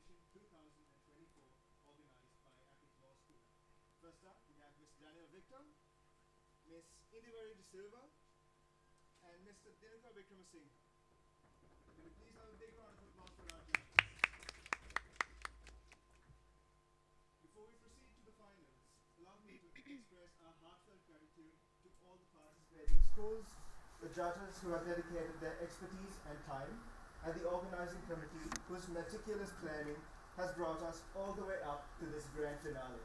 Competition 2024 organized by APIIT Law School. First up, we have Mr. Daniel Victor, Ms. Indivari De Silva, and Mr. Dinukar Vikramasinghe. Will you please have a big round of applause for our judges? Before we proceed to the finals, allow me to express our heartfelt gratitude to all the participating schools, the judges who have dedicated their expertise and time, and the organizing committee whose meticulous planning has brought us all the way up to this grand finale.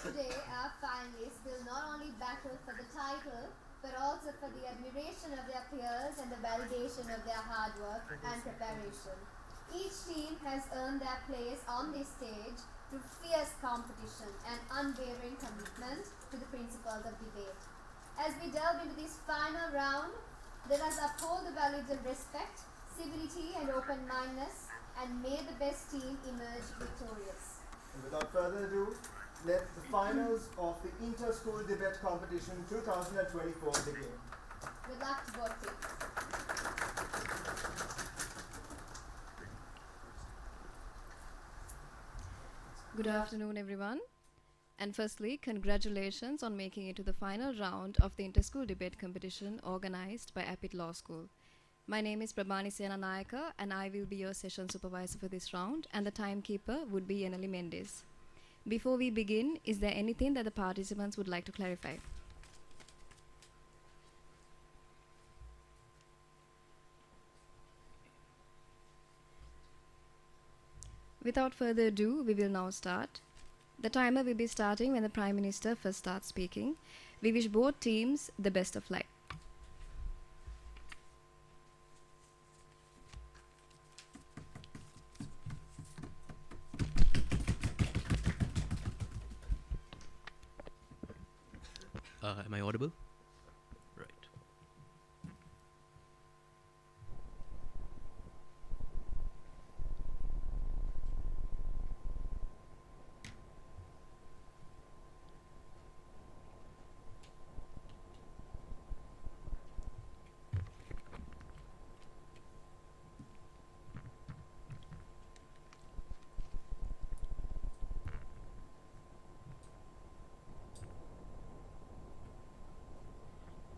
Today, our finalists will not only battle for the title, but also for the admiration of their peers and the validation of their hard work and preparation. Each team has earned their place on this stage through fierce competition and unwavering commitment to the principles of debate. As we delve into this final round, let us uphold the values of respect, civility and open-mindedness, and may the best team emerge victorious. And without further ado, let the finals of the Inter-School Debate Competition 2024 begin. Good luck to both teams. Good afternoon, everyone. And firstly, congratulations on making it to the final round of the Inter-School Debate Competition organized by APIIT Law School. My name is Prabhani Senanayaka, and I will be your session supervisor for this round, and the timekeeper would be Yenali Mendes. Before we begin, is there anything that the participants would like to clarify? Without further ado, we will now start. The timer will be starting when the Prime Minister first starts speaking. We wish both teams the best of luck. Am I audible? Right.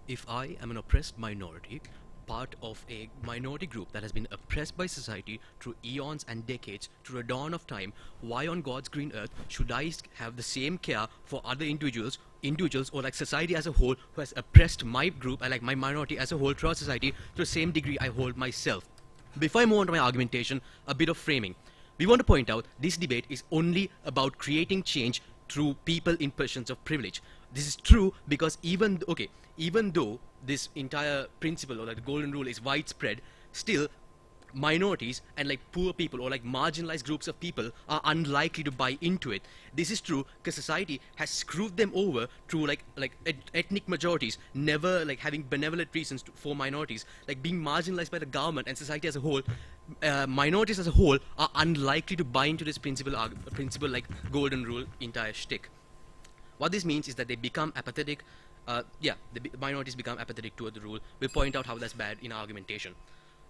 If I am an oppressed minority, part of a minority group that has been oppressed by society through eons and decades to a dawn of time, why on God's green earth should I have the same care for other individuals or like society as a whole who has oppressed my group and like my minority as a whole throughout society to the same degree I hold myself? Before I move on to my argumentation, a bit of framing. We want to point out this debate is only about creating change through people in positions of privilege. This is true because even though this entire principle or like the golden rule is widespread, still minorities and like poor people or like marginalized groups of people are unlikely to buy into it. This is true because society has screwed them over through like ethnic majorities never like having benevolent reasons for minorities, like being marginalized by the government and society as a whole. Minorities as a whole are unlikely to buy into this principle like golden rule entire shtick. What this means is that they become apathetic. The minorities become apathetic toward the rule. We'll point out how that's bad in our argumentation.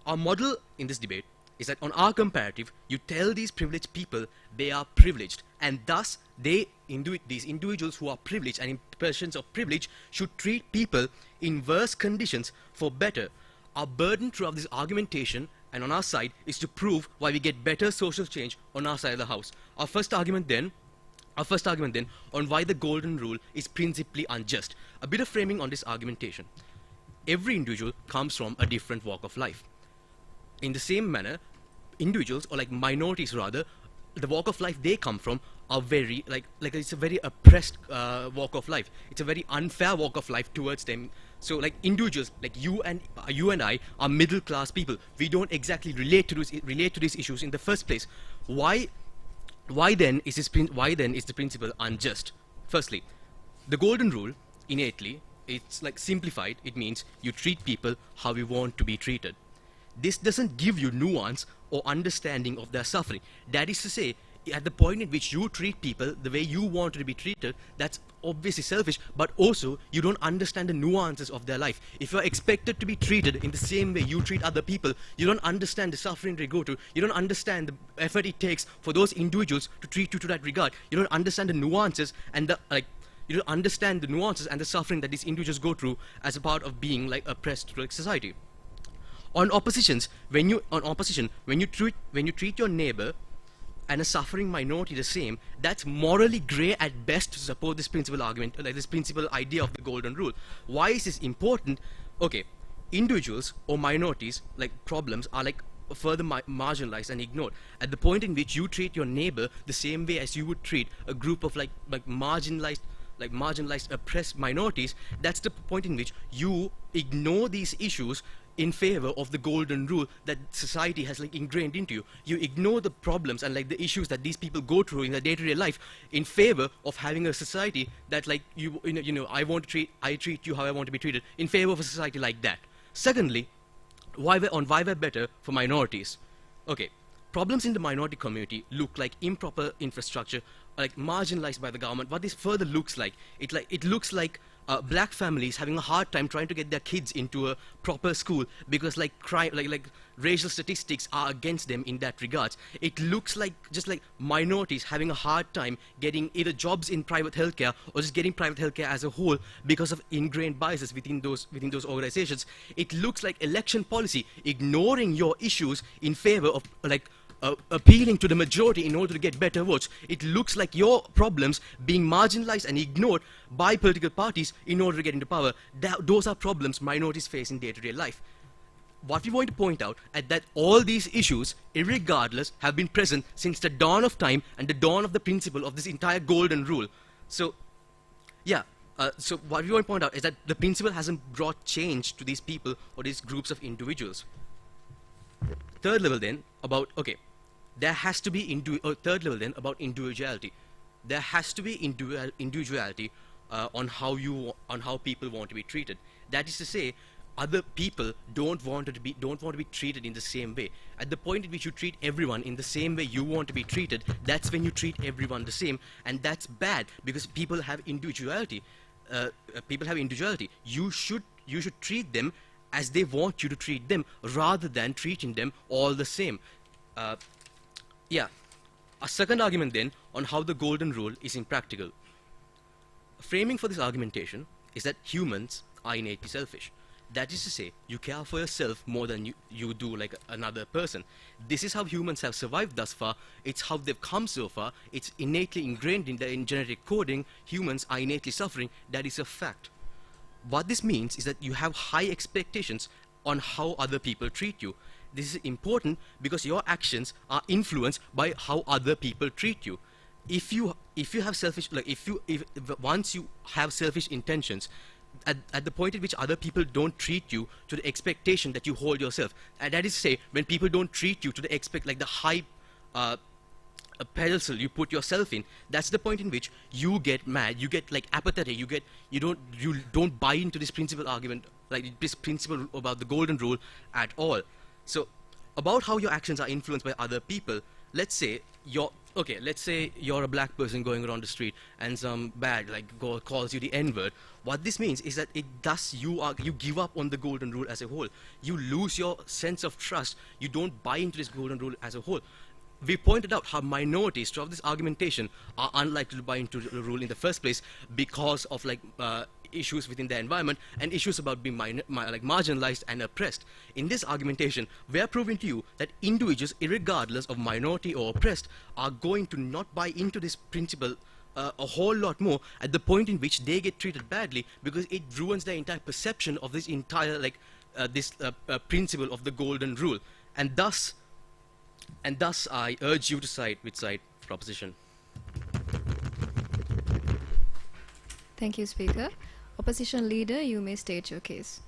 Our model in this debate is that on our comparative, you tell these privileged people they are privileged, and thus these individuals who are privileged and in positions of privilege should treat people in worse conditions for better. Our burden throughout this argumentation and on our side is to prove why we get better social change on our side of the house. Our first argument then on why the golden rule is principally unjust. A bit of framing on this argumentation. Every individual comes from a different walk of life. In the same manner, individuals or like minorities rather, the walk of life they come from are very like it's a very oppressed walk of life. It's a very unfair walk of life towards them. So like individuals like you and I are middle class people. We don't exactly relate to these issues in the first place. Why then is the principle unjust? Firstly, the golden rule innately, it's like simplified. It means you treat people how you want to be treated. This doesn't give you nuance or understanding of their suffering. That is to say, at the point in which you treat people the way you want to be treated, that's obviously selfish, but also you don't understand the nuances of their life. If you're expected to be treated in the same way you treat other people, you don't understand the suffering they go through, you don't understand the effort it takes for those individuals to treat you to that regard, you don't understand the nuances and the you don't understand the nuances and the suffering that these individuals go through as a part of being like oppressed to like society. On oppositions, when you treat your neighbor and a suffering minority the same, that's morally grey at best to support this principal argument, like this principal idea of the golden rule. Why is this important? Okay, individuals or minorities, like problems, are like further marginalized and ignored at the point in which you treat your neighbor the same way as you would treat a group of like marginalized oppressed minorities. That's the point in which you ignore these issues in favor of the golden rule that society has like ingrained into you. You ignore the problems and like the issues that these people go through in their day-to-day life in favor of having a society that like I treat you how I want to be treated, in favor of a society like that. Secondly, why we're better for minorities. Okay, problems in the minority community look like improper infrastructure, like marginalized by the government. What this further looks like, it looks like black families having a hard time trying to get their kids into a proper school because like crime, like racial statistics are against them in that regards. It looks like just like minorities having a hard time getting either jobs in private healthcare or just getting private healthcare as a whole because of ingrained biases within those organizations. It looks like election policy ignoring your issues in favor of like appealing to the majority in order to get better votes. It looks like your problems being marginalized and ignored by political parties in order to get into power. Those are problems minorities face in day-to-day life. What we want to point out is that all these issues, irregardless, have been present since the dawn of time and the dawn of the principle of this entire golden rule. So, yeah. So what we want to point out is that the principle hasn't brought change to these people or these groups of individuals. Third level then about, okay, there has to be third level then about individuality. There has to be individuality on how people want to be treated. That is to say, other people don't want to be treated in the same way. At the point at which you treat everyone in the same way you want to be treated, that's when you treat everyone the same, and that's bad because people have individuality. You should treat them as they want you to treat them, rather than treating them all the same. Yeah. A second argument then on how the golden rule is impractical. Framing for this argumentation is that humans are innately selfish. That is to say, you care for yourself more than you do like another person. This is how humans have survived thus far. It's how they've come so far. It's innately ingrained in their genetic coding. Humans are innately suffering. That is a fact. What this means is that you have high expectations on how other people treat you. This is important because your actions are influenced by how other people treat you. If you have selfish, like once you have selfish intentions, at the point at which other people don't treat you to the expectation that you hold yourself, and that is to say, when people don't treat you to the high a pedestal you put yourself in, that's the point in which you get mad, you get like apathetic, you don't buy into this principle argument, like this principle about the golden rule at all. So about how your actions are influenced by other people, let's say you're a black person going around the street and some bad calls you the N-word. What this means is that you give up on the golden rule as a whole. You lose your sense of trust. You don't buy into this golden rule as a whole. We pointed out how minorities throughout this argumentation are unlikely to buy into the rule in the first place because of issues within their environment and issues about being marginalized and oppressed. In this argumentation, we are proving to you that individuals, irregardless of minority or oppressed, are going to not buy into this principle a whole lot more at the point in which they get treated badly, because it ruins their entire perception of this entire principle of the golden rule. And thus I urge you to side with side proposition. Thank you, Speaker. Opposition Leader, you may state your case.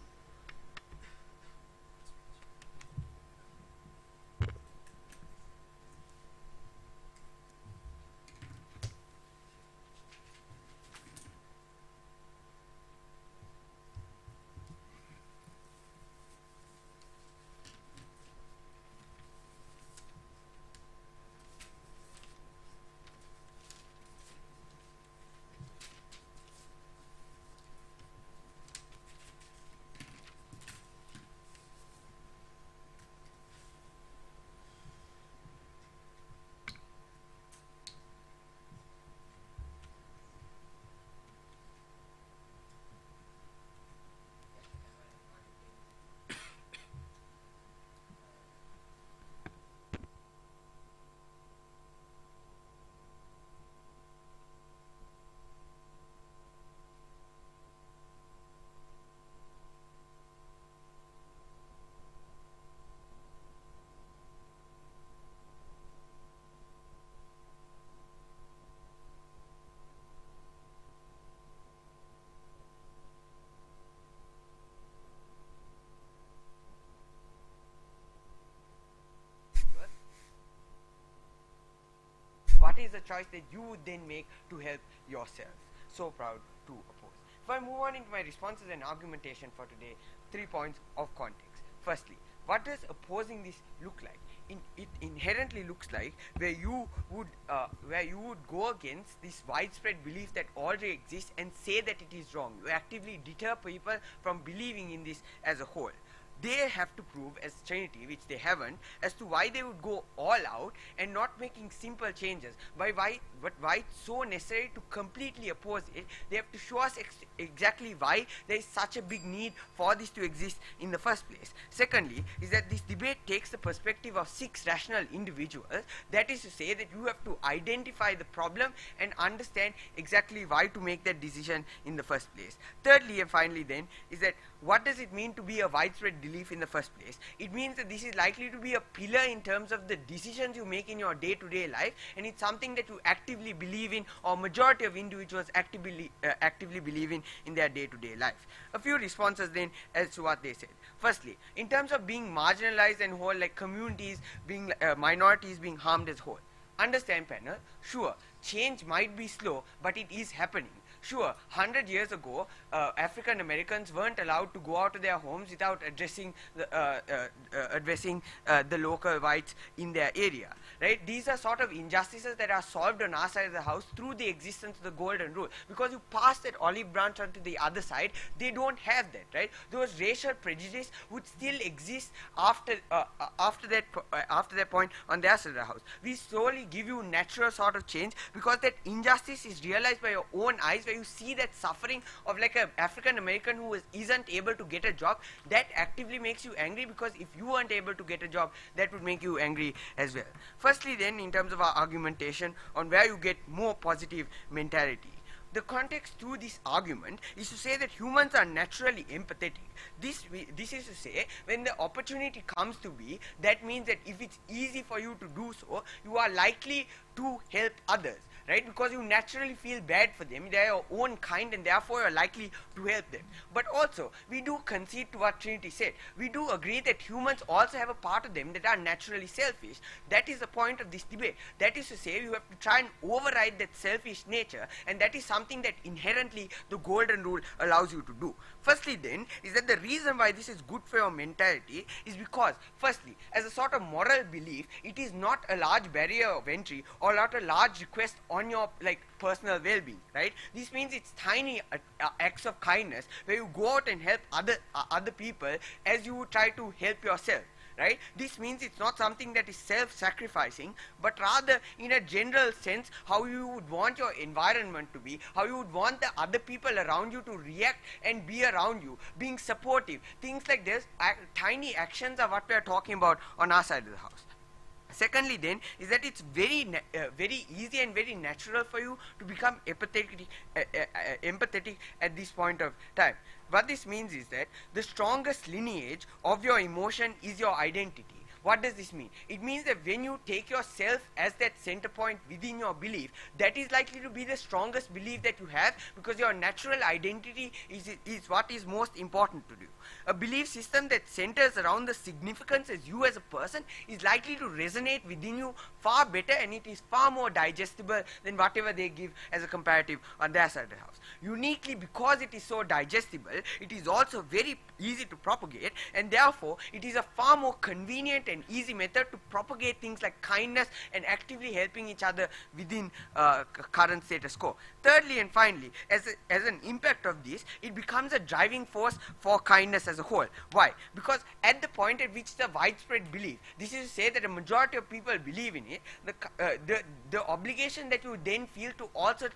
is the choice that you would then make to help yourself? So proud to oppose. If I move on into my responses and argumentation for today, 3 points of context. Firstly, what does opposing this look like? It inherently looks like where you would go against this widespread belief that already exists and say that it is wrong. You actively deter people from believing in this as a whole. They have to prove as Trinity, which they haven't, as to why they would go all out and not making simple changes. Why it's so necessary to completely oppose it. They have to show us exactly why there is such a big need for this to exist in the first place. Secondly, is that this debate takes the perspective of 6 rational individuals. That is to say that you have to identify the problem and understand exactly why to make that decision in the first place. Thirdly and finally then, is that what does it mean to be a widespread belief in the first place? It means that this is likely to be a pillar in terms of the decisions you make in your day-to-day life, and it's something that you actively believe in, or majority of individuals actively believe in their day-to-day life. A few responses then as to what they said. Firstly, in terms of being marginalized and whole, like communities being minorities being harmed as whole. Understand, panel, sure, change might be slow, but it is happening. Sure, 100 years ago, African Americans weren't allowed to go out of their homes without addressing the local whites in their area, right? These are sort of injustices that are solved on our side of the house through the existence of the golden rule. Because you pass that olive branch onto the other side, they don't have that, right? Those racial prejudice would still exist after that point on their side of the house. We slowly give you natural sort of change because that injustice is realized by your own eyes, where you see that suffering of like an African American who isn't able to get a job. That actively makes you angry, because if you weren't able to get a job, that would make you angry as well. Firstly then, in terms of our argumentation on where you get more positive mentality, the context to this argument is to say that humans are naturally empathetic. This is to say, when the opportunity comes to be, that means that if it's easy for you to do so, you are likely to help others, right? Because you naturally feel bad for them. They are your own kind, and therefore you are likely to help them. But also, we do concede to what Trinity said. We do agree that humans also have a part of them that are naturally selfish. That is the point of this debate. That is to say, you have to try and override that selfish nature, and that is something that inherently the golden rule allows you to do. Firstly then, is that the reason why this is good for your mentality is because, firstly, as a sort of moral belief, it is not a large barrier of entry or not a large request on your personal well-being, right? This means it's tiny acts of kindness where you go out and help other people as you try to help yourself, right? This means it's not something that is self-sacrificing, but rather in a general sense how you would want your environment to be, how you would want the other people around you to react and be around you, being supportive. Things like this, tiny actions are what we are talking about on our side of the house. Secondly then, is that it's very easy and very natural for you to become empathetic at this point of time. What this means is that the strongest lineage of your emotion is your identity. What does this mean? It means that when you take yourself as that center point within your belief, that is likely to be the strongest belief that you have, because your natural identity is what is most important to you. A belief system that centers around the significance as you as a person is likely to resonate within you far better, and it is far more digestible than whatever they give as a comparative on their side of the house. Uniquely, because it is so digestible, it is also very easy to propagate, and therefore it is a far more convenient and easy method to propagate things like kindness and actively helping each other within current status quo. Thirdly and finally, as an impact of this, it becomes a driving force for kindness as a whole. Why? Because at the point at which the widespread belief, this is to say that a majority of people believe in it, the obligation that you then feel to also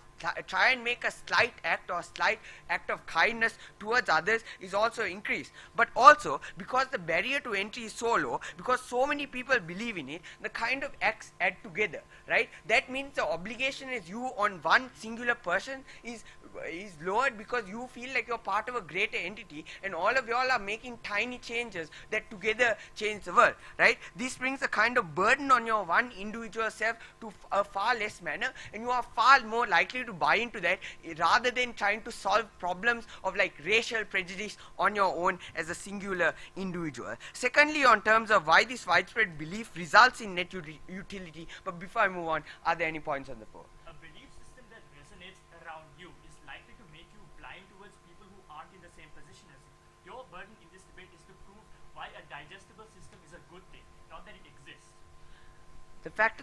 try and make a slight act or slight act of kindness towards others is also increased. But also, because the barrier to entry is so low, because so many people believe in it, the kind of acts add together, right? That means the obligation as you on one singular person is is lowered because you feel like you're part of a greater entity, and all of y'all are making tiny changes that together change the world, right? This brings a kind of burden on your one individual self to a far less manner, and you are far more likely to buy into that rather than trying to solve problems of like racial prejudice on your own as a singular individual. Secondly, on terms of why this widespread belief results in net utility, but before I move on, are there any points on the floor? A belief system that resonates around you is likely to make you blind towards people who aren't in the same position as you. Your burden in this debate is to prove why a digestible system is a good thing, not that it exists. The fact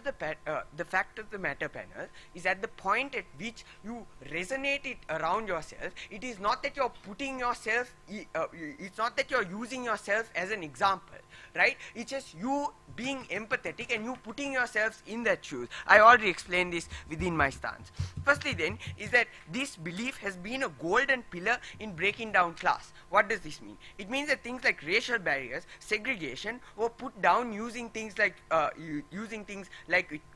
of the matter, panel, is at the point at which you resonate it around yourself, it is not that you're putting yourself, it's not that you're using yourself as an example, right? It's just you being empathetic and you putting yourselves in that shoes. I already explained this within my stance. Firstly then, is that this belief has been a golden pillar in breaking down class. What does this mean? It means that things like racial barriers, segregation were put down using things like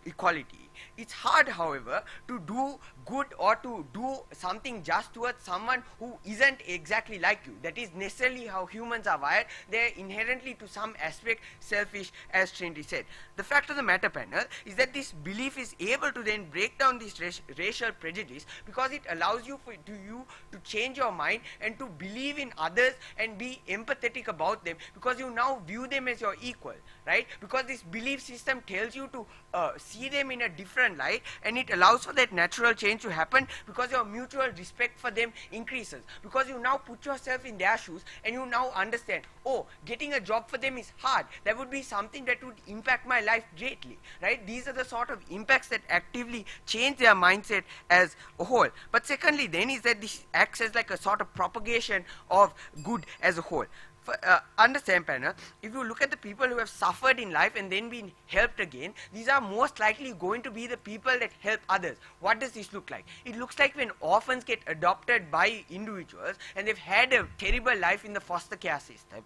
equality. It's hard, however, to do good or to do something just towards someone who isn't exactly like you. That is necessarily how humans are wired. They're inherently to some aspect selfish, as Trinity said. The fact of the matter, panel, is that this belief is able to then break down this racial prejudice because it allows you to change your mind and to believe in others and be empathetic about them, because you now view them as your equal, right? Because this belief system tells you to see them in a different light, and it allows for that natural change to happen because your mutual respect for them increases, because you now put yourself in their shoes and you now understand, oh, getting a job for them is hard. That would be something that would impact my life greatly, right? These are the sort of impacts that actively change their mindset as a whole. But secondly then is that this acts as like a sort of propagation of good as a whole. Understand, panel, if you look at the people who have suffered in life and then been helped again, these are most likely going to be the people that help others. What does this look like? It looks like when orphans get adopted by individuals and they've had a terrible life in the foster care system.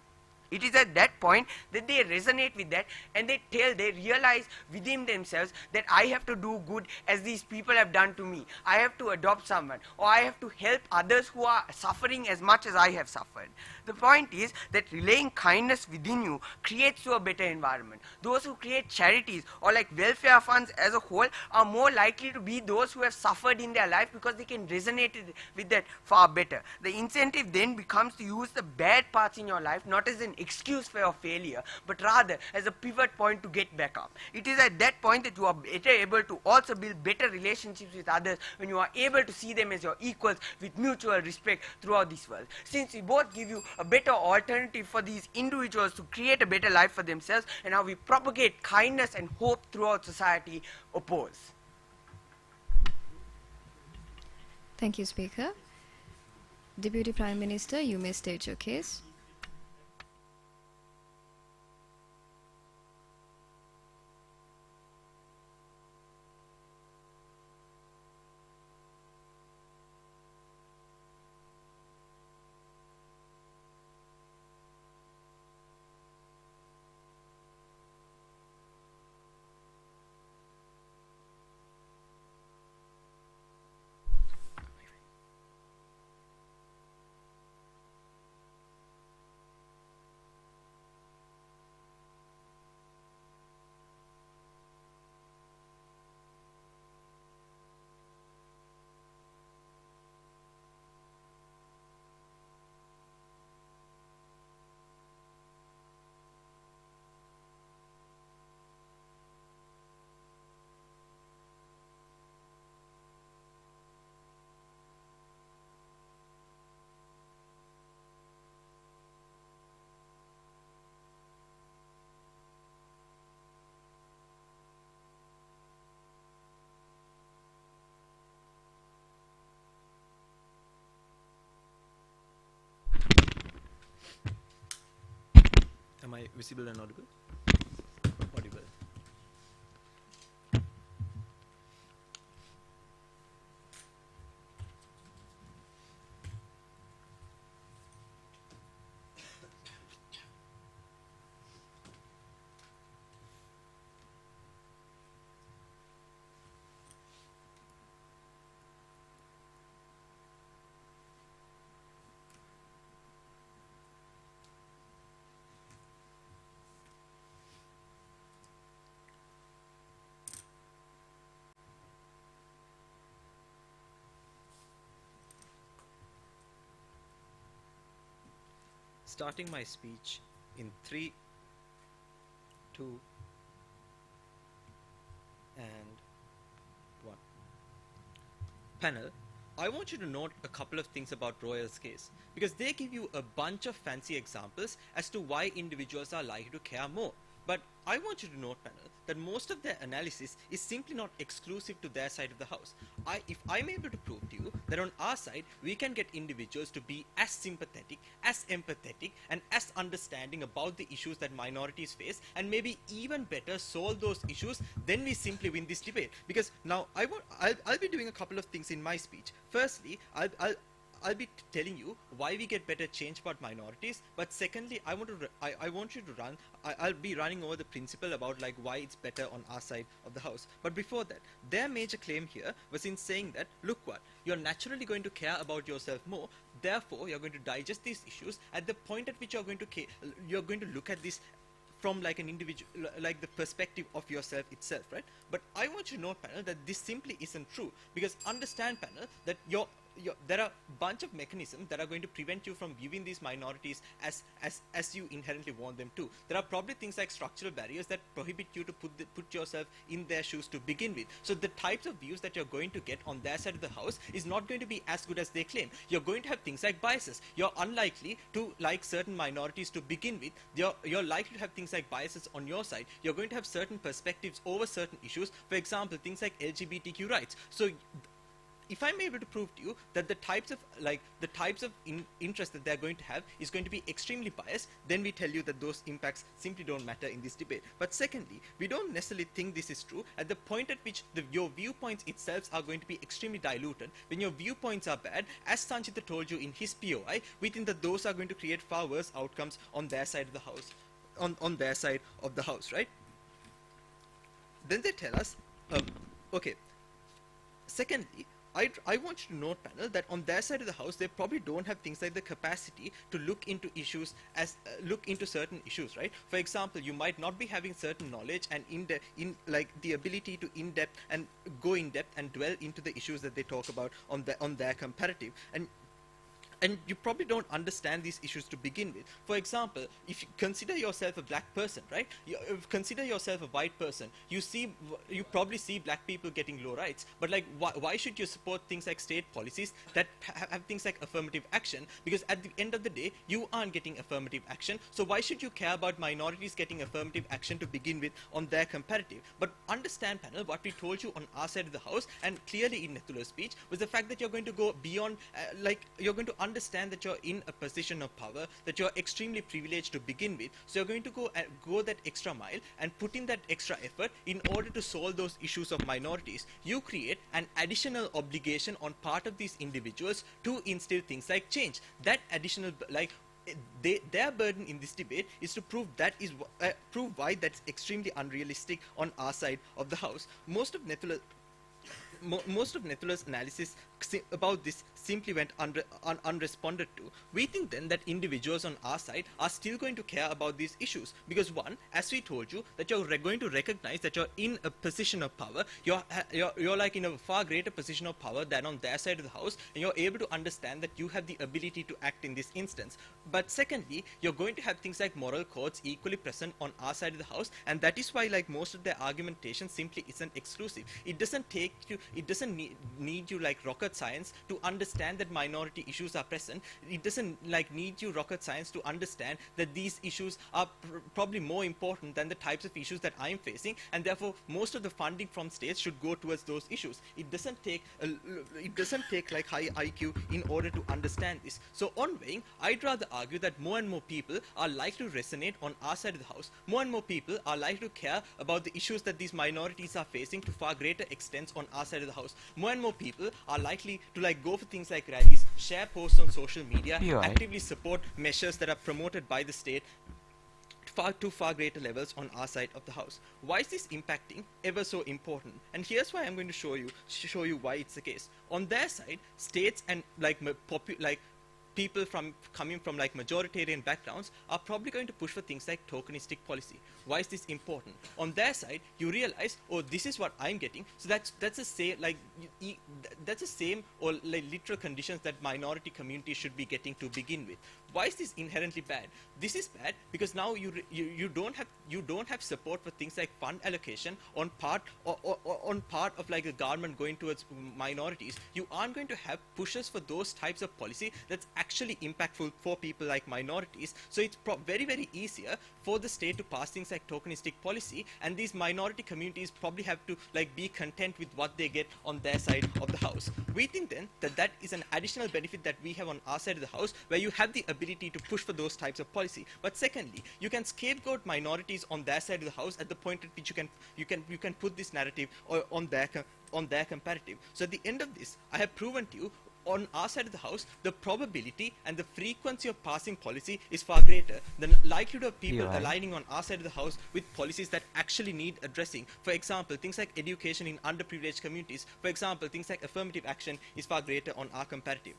It is at that point that they resonate with that and they realize within themselves that I have to do good as these people have done to me. I have to adopt someone, or I have to help others who are suffering as much as I have suffered. The point is that relaying kindness within you creates you a better environment. Those who create charities or like welfare funds as a whole are more likely to be those who have suffered in their life because they can resonate with that far better. The incentive then becomes to use the bad parts in your life not as an excuse for your failure, but rather as a pivot point to get back up. It is at that point that you are better able to also build better relationships with others, when you are able to see them as your equals with mutual respect throughout this world. Since we both give you a better alternative for these individuals to create a better life for themselves, and how we propagate kindness and hope throughout society, oppose. Thank you, Speaker. Deputy Prime Minister, you may state your case. Am I visible and audible? Audible. starting my speech in 3, 2, and 1. Panel, I want you to note a couple of things about Royal's case, because they give you a bunch of fancy examples as to why individuals are likely to care more. But I want you to note, panel, that most of their analysis is simply not exclusive to their side of the house. If I'm able to prove to you that on our side, we can get individuals to be as sympathetic, as empathetic, and as understanding about the issues that minorities face, and maybe even better solve those issues, then we simply win this debate. Because now I'll be doing a couple of things in my speech. Firstly, I'll be telling you why we get better change about minorities, but secondly, I want you to run. I'll be running over the principle about like why it's better on our side of the house. But before that, their major claim here was in saying that, look what, you're naturally going to care about yourself more. Therefore, you're going to digest these issues at the point at which you're going to look at this from like an individual, like the perspective of yourself itself, right? But I want you to know, panel, that this simply isn't true, because understand, panel, that there are a bunch of mechanisms that are going to prevent you from viewing these minorities as you inherently want them to. There are probably things like structural barriers that prohibit you to put yourself in their shoes to begin with. So the types of views that you're going to get on their side of the house is not going to be as good as they claim. You're going to have things like biases. You're unlikely to like certain minorities to begin with. You're likely to have things like biases on your side. You're going to have certain perspectives over certain issues. For example, things like LGBTQ rights. So if I'm able to prove to you that the types of interest that they're going to have is going to be extremely biased, then we tell you that those impacts simply don't matter in this debate. But secondly, we don't necessarily think this is true at the point at which your viewpoints itself are going to be extremely diluted. When your viewpoints are bad, as Sanchita told you in his POI, we think that those are going to create far worse outcomes on their side of the house, on their side of the house, right? Then they tell us, okay, secondly, I want you to note, panel, that on their side of the house, they probably don't have things like the capacity to look into issues look into certain issues, right? For example, you might not be having certain knowledge and the ability to go in depth and dwell into the issues that they talk about on their comparative. And you probably don't understand these issues to begin with. For example, if you consider yourself a black person, right? Consider yourself a white person. You probably see black people getting low rights. But like, why should you support things like state policies that have things like affirmative action? Because at the end of the day, you aren't getting affirmative action. So why should you care about minorities getting affirmative action to begin with on their comparative? But understand, panel, what we told you on our side of the house, and clearly in Nethula's speech, was the fact that you're going to go beyond, you're going to understand that you're in a position of power, that you're extremely privileged to begin with. So you're going to go that extra mile and put in that extra effort in order to solve those issues of minorities. You create an additional obligation on part of these individuals to instill things like change. That additional, their burden in this debate is to prove why that's extremely unrealistic on our side of the house. Most of Nethula's analysis about this simply went unresponded to. We think then that individuals on our side are still going to care about these issues, because one, as we told you, that you're going to recognize that you're in a position of power. You're like in a far greater position of power than on their side of the house, and you're able to understand that you have the ability to act in this instance. But secondly, you're going to have things like moral codes equally present on our side of the house, and that is why like most of their argumentation simply isn't exclusive. It doesn't need you like rocket science to understand that minority issues are present. It doesn't like need you rocket science to understand that these issues are probably more important than the types of issues that I'm facing, and therefore most of the funding from states should go towards those issues. It doesn't take like high IQ in order to understand this. So on weighing, I'd rather argue that more and more people are likely to resonate on our side of the house. More and more people are likely to care about the issues that these minorities are facing to far greater extents on our side of the house. More and more people are likely to like go for things like rallies, share posts on social media, actively support measures that are promoted by the state to far greater levels on our side of the house. Why is this impacting ever so important? And here's why I'm going to show you why it's the case. On their side, states and people coming from like majoritarian backgrounds are probably going to push for things like tokenistic policy. Why is this important? On their side, you realize, oh, this is what I'm getting. So that's the same that's the same or like literal conditions that minority communities should be getting to begin with. Why is this inherently bad? This is bad because now you don't have support for things like fund allocation on part of like the government going towards minorities. You aren't going to have pushes for those types of policy that's actually impactful for people like minorities. So it's very easier for the state to pass things like tokenistic policy, and these minority communities probably have to like be content with what they get on their side of the house. We think then that is an additional benefit that we have on our side of the house, where you have the ability to push for those types of policy. But secondly, you can scapegoat minorities on their side of the house at the point at which you can put this narrative on their comparative. So at the end of this, I have proven to you, on our side of the house, the probability and the frequency of passing policy is far greater. The likelihood of people aligning on our side of the house with policies that actually need addressing, for example, things like education in underprivileged communities, for example, things like affirmative action, is far greater on our comparative.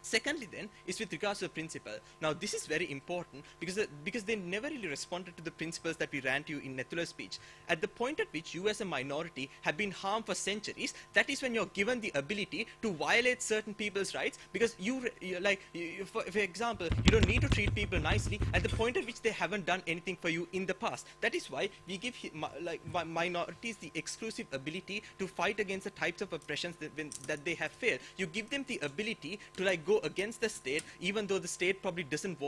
Secondly then, is with regards to the principle. Now this is very important because they never really responded to the principles that we ran to you in Nethula's speech. At the point at which you as a minority have been harmed for centuries, that is when you're given the ability to violate certain people's rights, because for example, you don't need to treat people nicely at the point at which they haven't done anything for you in the past. That is why we give minorities the exclusive ability to fight against the types of oppressions that they have failed. You give them the ability to go against the state, even though the state probably doesn't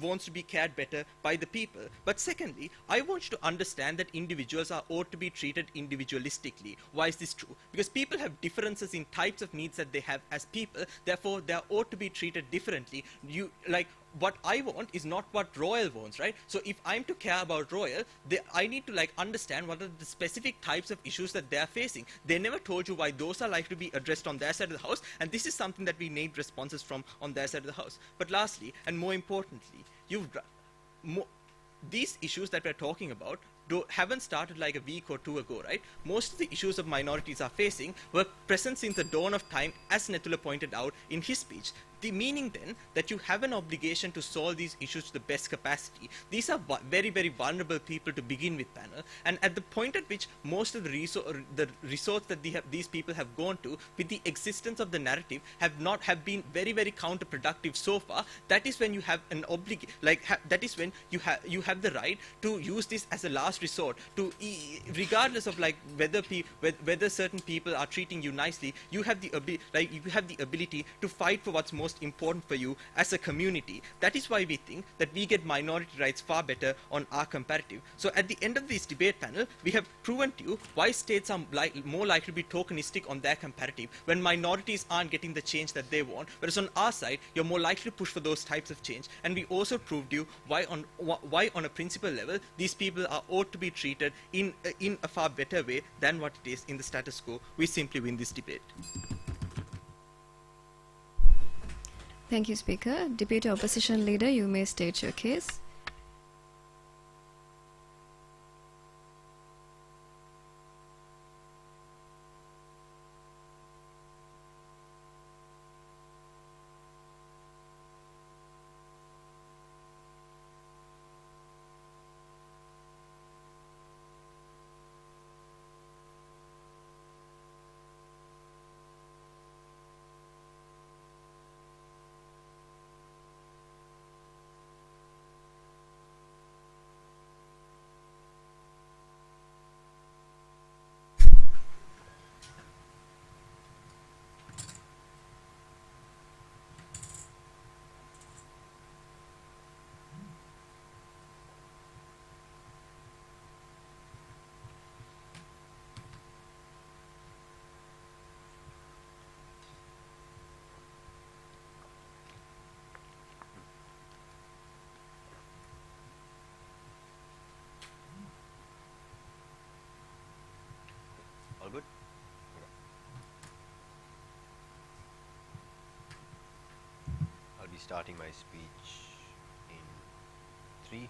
wants to be cared better by the people. But secondly, I want you to understand that individuals are ought to be treated individualistically. Why is this true? Because people have differences in types of needs that they have as people, therefore they ought to be treated differently. What I want is not what Royal wants, right? So if I'm to care about Royal, I need to understand what are the specific types of issues that they are facing. They never told you why those are likely to be addressed on their side of the house, and this is something that we need responses from on their side of the house. But lastly, and more importantly, these issues that we're talking about haven't started like a week or two ago, right? Most of the issues of minorities are facing were present since the dawn of time, as Nethula pointed out in his speech. The meaning then that you have an obligation to solve these issues to the best capacity. These are very vulnerable people to begin with, panel, and at the point at which most of the resorts that these people have gone to with the existence of the narrative have been very counterproductive so far. That is when you have an that is when you have the right to use this as a last resort to, regardless of whether certain people are treating you nicely, you have the ability to fight for what's most important for you as a community. That is why we think that we get minority rights far better on our comparative. So at the end of this debate panel, we have proven to you why states are more likely to be tokenistic on their comparative when minorities aren't getting the change that they want, whereas on our side, you're more likely to push for those types of change. And we also proved you why on a principle level, these people are ought to be treated in a far better way than what it is in the status quo. We simply win this debate. Thank you, Speaker. Deputy Opposition Leader, you may state your case. All good? I'll be starting my speech in 3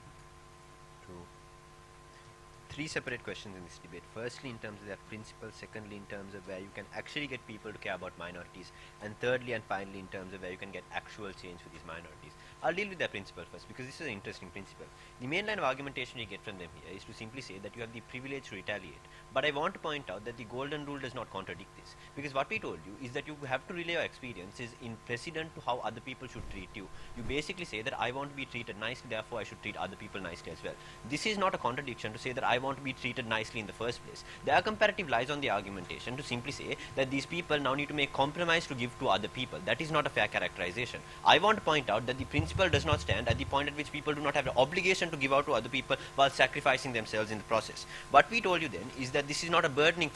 separate questions in this debate. Firstly, in terms of their principles, secondly, in terms of where you can actually get people to care about minorities, and thirdly and finally, in terms of where you can get actual change for these minorities. I'll deal with their principle first because this is an interesting principle. The main line of argumentation you get from them here is to simply say that you have the privilege to retaliate. But I want to point out that the golden rule does not contradict this, because what we told you is that you have to relay your experiences in precedent to how other people should treat you. You basically say that I want to be treated nicely, therefore I should treat other people nicely as well. This is not a contradiction to say that I want to be treated nicely in the first place. Their comparative lies on the argumentation to simply say that these people now need to make compromise to give to other people. That is not a fair characterization. I want to point out that the principle does not stand at the point at which people do not have the obligation to give out to other people while sacrificing themselves in the process. What we told you then is that this is not a burdening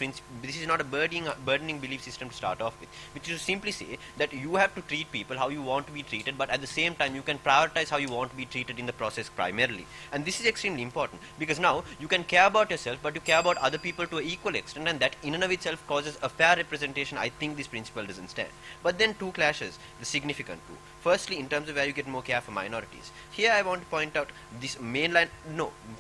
burdening belief system to start off with, which is to simply say that you have to treat people how you want to be treated, but at the same time you can prioritize how you want to be treated in the process primarily. And this is extremely important because now you can care about yourself, but you care about other people to an equal extent, and that in and of itself causes a fair representation. I think this principle doesn't stand. But then two clashes, the significant two. Firstly, in terms of where you get more care for minorities. Here I want to point out this mainline,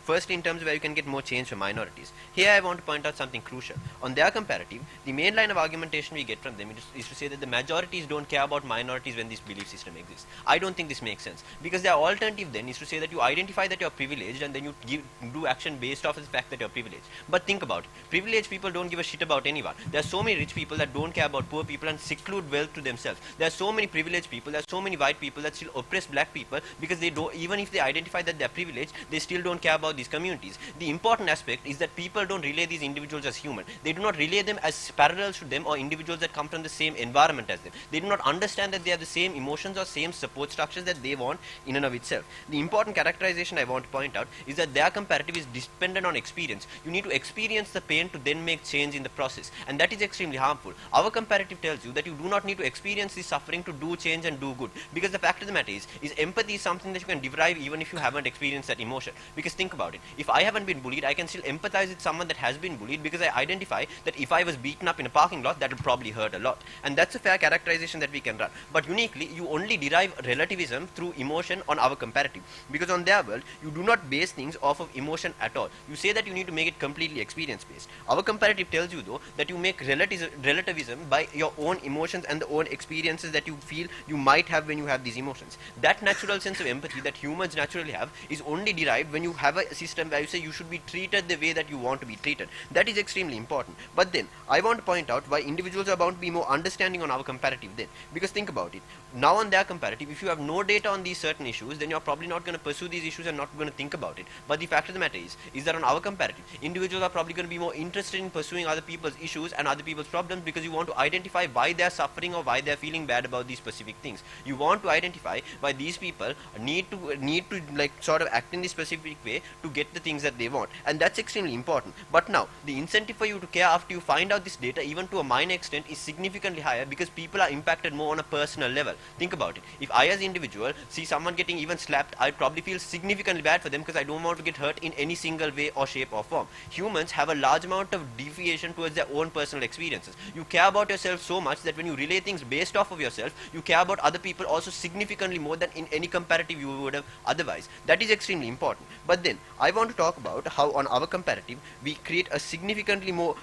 firstly in terms of where you can get more change for minorities. Here I want to point out something crucial. On their comparative, the main line of argumentation we get from them is to say that the majorities don't care about minorities when this belief system exists. I don't think this makes sense, because their alternative then is to say that you identify that you're privileged and then you do action based off of the fact that you're privileged. But think about it. Privileged people don't give a shit about anyone. There are so many rich people that don't care about poor people and seclude wealth to themselves. There are so many privileged people, there are so many white people that still oppress black people because they don't, even if they identify that they're privileged, they still don't care about these communities. The important aspect is that people don't relay these individuals as human. They do not relay them as parallels to them or individuals that come from the same environment as them. They do not understand that they have the same emotions or same support structures that they want in and of itself. The important characterization I want to point out is that their comparative is dependent on experience. You need to experience the pain to then make change in the process, and that is extremely harmful. Our comparative tells you that you do not need to experience the suffering to do change and do good, because the fact of the matter is empathy is something that you can derive even if you haven't experienced that emotion. Because think about it, if I haven't been bullied, I can still empathize with someone that has been bullied because I identify that if I was beaten up in a parking lot, that would probably hurt a lot, and that's a fair characterization that we can run. But uniquely, you only derive relativism through emotion on our comparative, because on their world you do not base things off of emotion at all. You say that you need to make it completely experience based. Our comparative tells you though that you make relativism by your own emotions and the own experiences that you feel you might have when you have these emotions. That natural sense of empathy that humans naturally have is only derived when you have a system where you say you should be treated the way that you want to be treated. That is extremely important. But then I want to point out why individuals are bound to be more understanding on our comparative then, because think about it. Now on their comparative, if you have no data on these certain issues, then you're probably not going to pursue these issues and not going to think about it. But the fact of the matter is that on our comparative, individuals are probably going to be more interested in pursuing other people's issues and other people's problems, because you want to identify why they're suffering or why they're feeling bad about these specific things. You want to identify why these people need to like sort of act in this specific way to get the things that they want, and that's extremely important. But now the incentive for you to care after you find out this data, even to a minor extent, is significantly higher, because people are impacted more on a personal level. Think about it. If I as an individual see someone getting even slapped, I'd probably feel significantly bad for them because I don't want to get hurt in any single way or shape or form. Humans have a large amount of deviation towards their own personal experiences. You care about yourself so much that when you relay things based off of yourself, you care about other people also significantly more than in any comparative you would have otherwise. That is extremely important. But then I want to talk about how on our comparative we create significantly more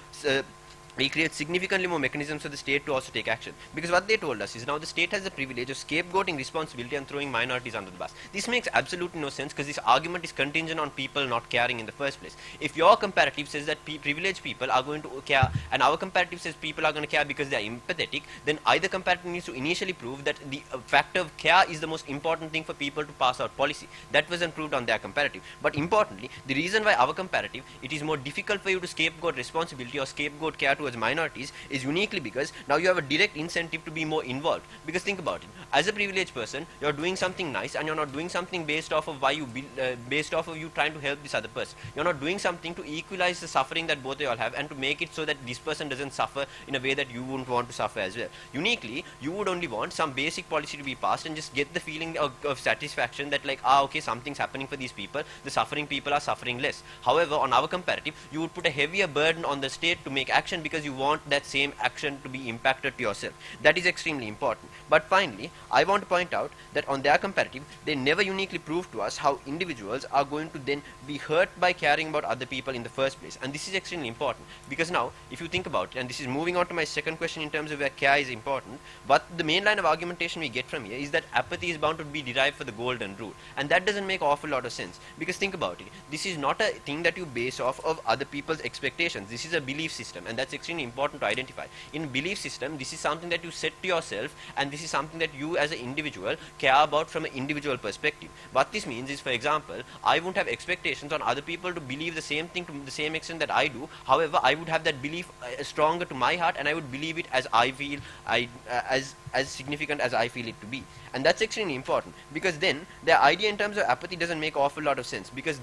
mechanisms for the state to also take action. Because what they told us is now the state has the privilege of scapegoating responsibility and throwing minorities under the bus. This makes absolutely no sense, because this argument is contingent on people not caring in the first place. If your comparative says that privileged people are going to care and our comparative says people are going to care because they are empathetic, then either comparative needs to initially prove that the factor of care is the most important thing for people to pass out policy. That wasn't proved on their comparative. But importantly, the reason why our comparative, it is more difficult for you to scapegoat responsibility or scapegoat care towards minorities is uniquely because now you have a direct incentive to be more involved. Because think about it, as a privileged person, you're doing something nice and you're not doing something based off of based off of you trying to help this other person. You're not doing something to equalize the suffering that both of you all have and to make it so that this person doesn't suffer in a way that you wouldn't want to suffer as well. Uniquely, you would only want some basic policy to be passed and just get the feeling of satisfaction that like, okay, something's happening for these people, the suffering people are suffering less. However, on our comparative, you would put a heavier burden on the state to make action because you want that same action to be impacted to yourself. That is extremely important. But finally, I want to point out that on their comparative, they never uniquely prove to us how individuals are going to then be hurt by caring about other people in the first place. And this is extremely important, because now, if you think about it, and this is moving on to my second question in terms of where care is important, but the main line of argumentation we get from here is that apathy is bound to be derived for the golden rule. And that doesn't make awful lot of sense, because think about it, this is not a thing that you base off of other people's expectations. This is a belief system, and that's extremely important to identify. In belief system, this is something that you set to yourself, and this is something that you as an individual care about from an individual perspective. What this means is, for example, I won't have expectations on other people to believe the same thing to the same extent that I do. However, I would have that belief stronger to my heart, and I would believe it as I feel, as significant as I feel it to be. And that's extremely important, because then the idea in terms of apathy doesn't make awful lot of sense, because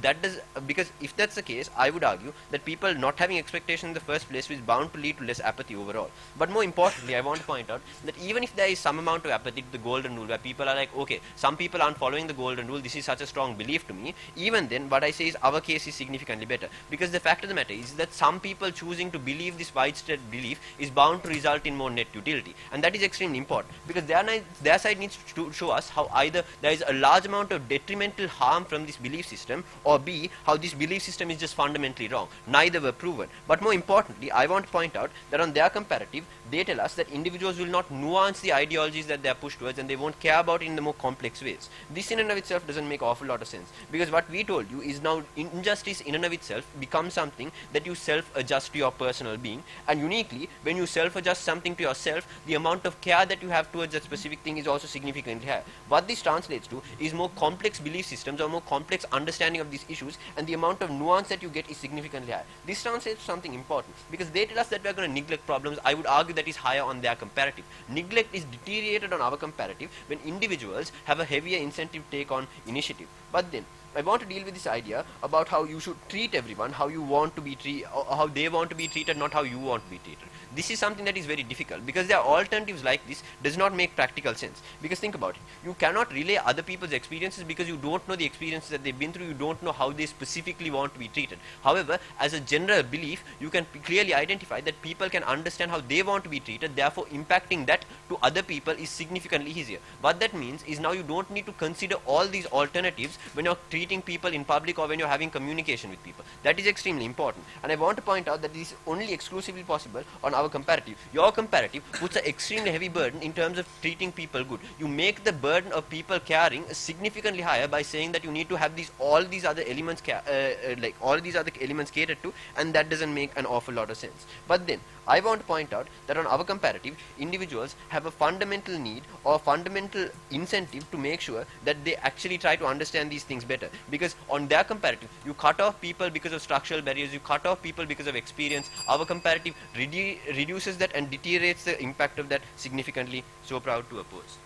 if that's the case, I would argue that people not having expectation in the first place is bound to lead to less apathy overall. But more importantly, I want to point out that even if there is some amount of apathy to the golden rule, where people are like, okay, some people aren't following the golden rule, this is such a strong belief to me, even then what I say is our case is significantly better, because the fact of the matter is that some people choosing to believe this widespread belief is bound to result in more net utility, and that is extremely important, because their side needs to show us how either there is a large amount of detrimental harm from this belief system, or B, how this belief system is just fundamentally wrong. Neither were proven. But more importantly, I want to point out that on their comparative, they tell us that individuals will not nuance the ideologies that they are pushed towards, and they won't care about it in the more complex ways. This in and of itself doesn't make awful lot of sense, because what we told you is now injustice in and of itself becomes something that you self-adjust to your personal being, and uniquely, when you self-adjust something to yourself, the amount of care that you have towards that specific thing is also significantly higher. What this translates to is more complex belief systems or more complex understanding of these issues, and the amount of nuance that you get is significantly higher. This translates to something important, because they tell us that we are going to neglect problems. I would argue that is higher on their comparative. Neglect is deteriorated on our comparative when individuals have a heavier incentive take on initiative. But then I want to deal with this idea about how you should treat everyone, how you want to be treated, or how they want to be treated, not how you want to be treated. This is something that is very difficult, because there are alternatives like this does not make practical sense. Because think about it, you cannot relay other people's experiences because you don't know the experiences that they've been through, you don't know how they specifically want to be treated. However, as a general belief, you can clearly identify that people can understand how they want to be treated, therefore impacting that to other people is significantly easier. What that means is now you don't need to consider all these alternatives when you're treating people in public or when you're having communication with people. That is extremely important, and I want to point out that this is only exclusively possible on our comparative. Your comparative puts an extremely heavy burden in terms of treating people good. You make the burden of people caring significantly higher by saying that you need to have all these other elements catered to, and that doesn't make an awful lot of sense. But then I want to point out that on our comparative, individuals have a fundamental need or fundamental incentive to make sure that they actually try to understand these things better. Because on their comparative, you cut off people because of structural barriers, you cut off people because of experience. Our comparative reduces that and deteriorates the impact of that significantly. So proud to oppose.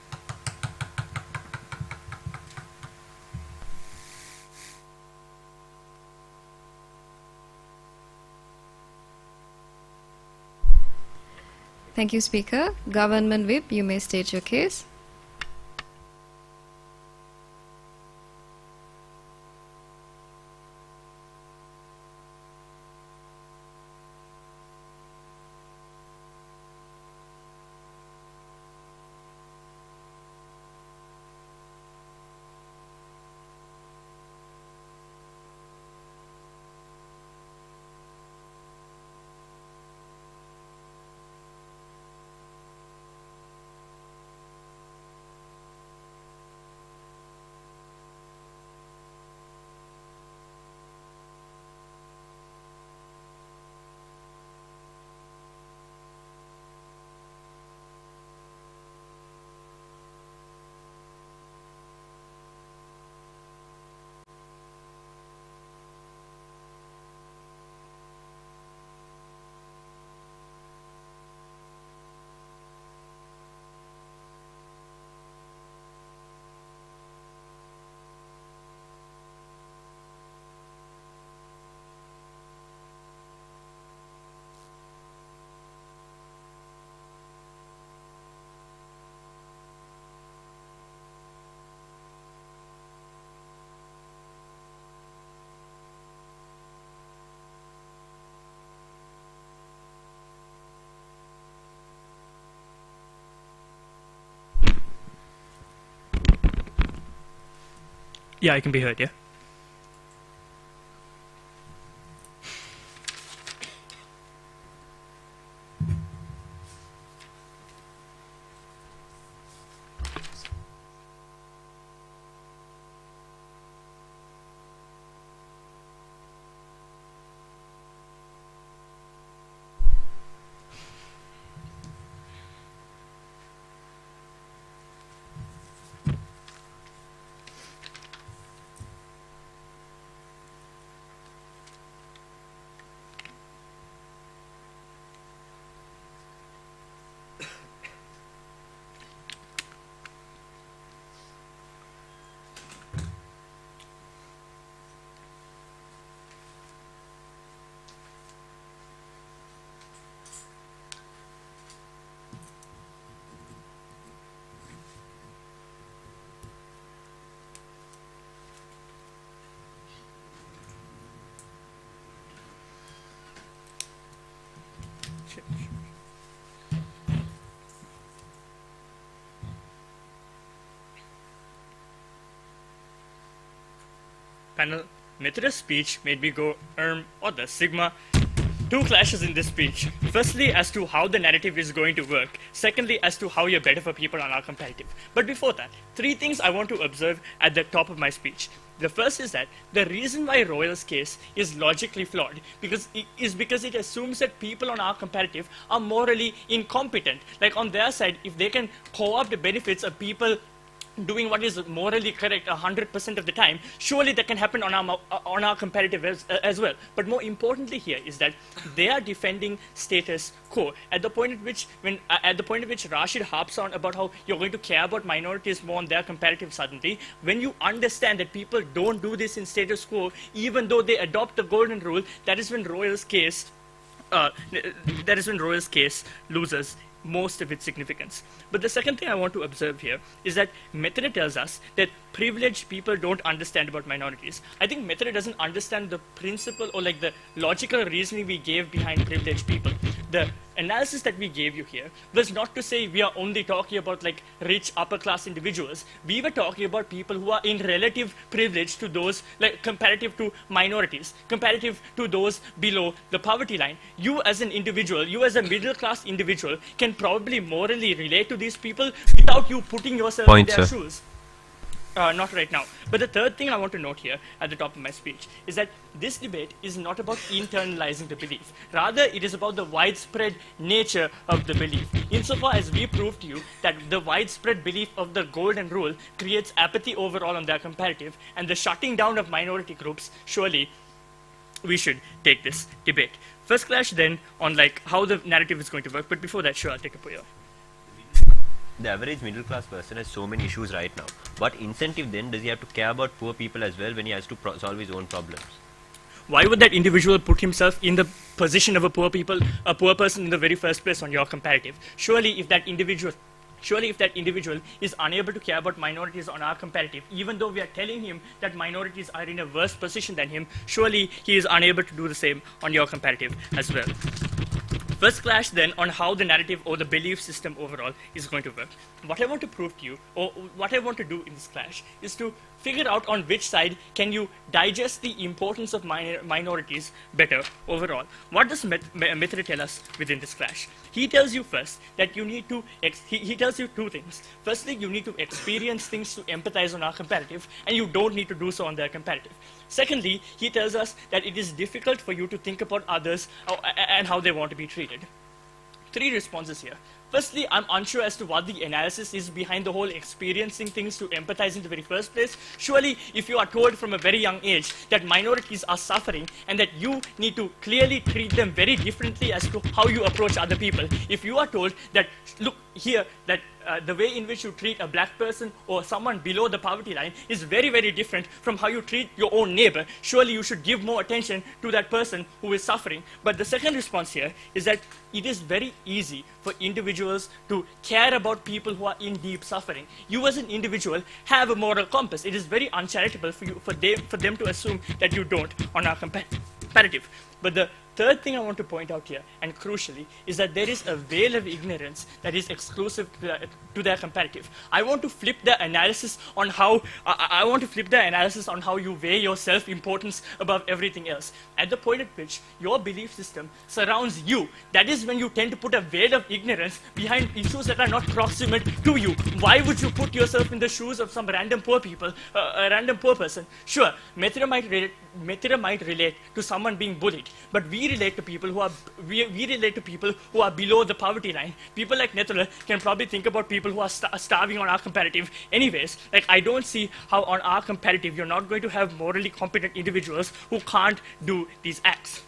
Thank you, Speaker. Government Whip, you may state your case. Yeah, I can be heard, yeah. Panel, method of speech made me go or the sigma. Two clashes in this speech. Firstly, as to how the narrative is going to work. Secondly, as to how you're better for people on our comparative. But before that, three things I want to observe at the top of my speech. The first is that the reason why Royal's case is logically flawed because it assumes that people on our comparative are morally incompetent. Like on their side, if they can co-opt the benefits of people doing what is morally correct 100% of the time, surely that can happen on our comparative as well. But more importantly here is that they are defending status quo at the point at which Rashid harps on about how you're going to care about minorities more on their comparative suddenly. When you understand that people don't do this in status quo, even though they adopt the golden rule, that is when Royal's case loses most of its significance. But the second thing I want to observe here is that Methode tells us that privileged people don't understand about minorities. I think Methode doesn't understand the principle or like the logical reasoning we gave behind privileged people. The analysis that we gave you here was not to say we are only talking about like rich upper class individuals. We were talking about people who are in relative privilege to those like comparative to minorities, comparative to those below the poverty line. You as an individual, you as a middle class individual can probably morally relate to these people without you putting yourself in their shoes. Not right now. But the third thing I want to note here at the top of my speech is that this debate is not about internalizing the belief. Rather, it is about the widespread nature of the belief. Insofar as we proved to you that the widespread belief of the golden rule creates apathy overall on their comparative and the shutting down of minority groups, surely we should take this debate. First clash then on like how the narrative is going to work. But before that, sure, I'll take a puyo. The average middle class person has so many issues right now. What incentive then does he have to care about poor people as well when he has to solve his own problems? Why would that individual put himself in the position of a poor person in the very first place on your comparative? Surely if that individual is unable to care about minorities on our comparative, even though we are telling him that minorities are in a worse position than him, surely he is unable to do the same on your comparative as well. First clash then on how the narrative or the belief system overall is going to work. What I want to prove to you, or what I want to do in this clash, is to figure out on which side can you digest the importance of minorities better overall. What does Methode tell us within this clash? He tells you first that you need to, he tells you two things. Firstly, you need to experience things to empathize on our comparative, and you don't need to do so on their comparative. Secondly, he tells us that it is difficult for you to think about others and how they want to be treated. Three responses here. Firstly, I'm unsure as to what the analysis is behind the whole experiencing things to empathize in the very first place. Surely, if you are told from a very young age that minorities are suffering and that you need to clearly treat them very differently as to how you approach other people, if you are told that, look here, that the way in which you treat a black person or someone below the poverty line is very, very different from how you treat your own neighbor, surely you should give more attention to that person who is suffering. But the second response here is that it is very easy for individuals to care about people who are in deep suffering. You as an individual have a moral compass. It is very uncharitable for them to assume that you don't on our comparative. But the third thing I want to point out here, and crucially, is that there is a veil of ignorance that is exclusive to their comparative. I want to flip the analysis on how you weigh your self-importance above everything else. At the point at which your belief system surrounds you, that is when you tend to put a veil of ignorance behind issues that are not proximate to you. Why would you put yourself in the shoes of some random poor person? Sure, Mithra might relate to someone being bullied, but we relate to people who are below the poverty line. People like Nethula can probably think about people who are starving on our comparative anyways. Like, I don't see how on our comparative you're not going to have morally competent individuals who can't do these acts.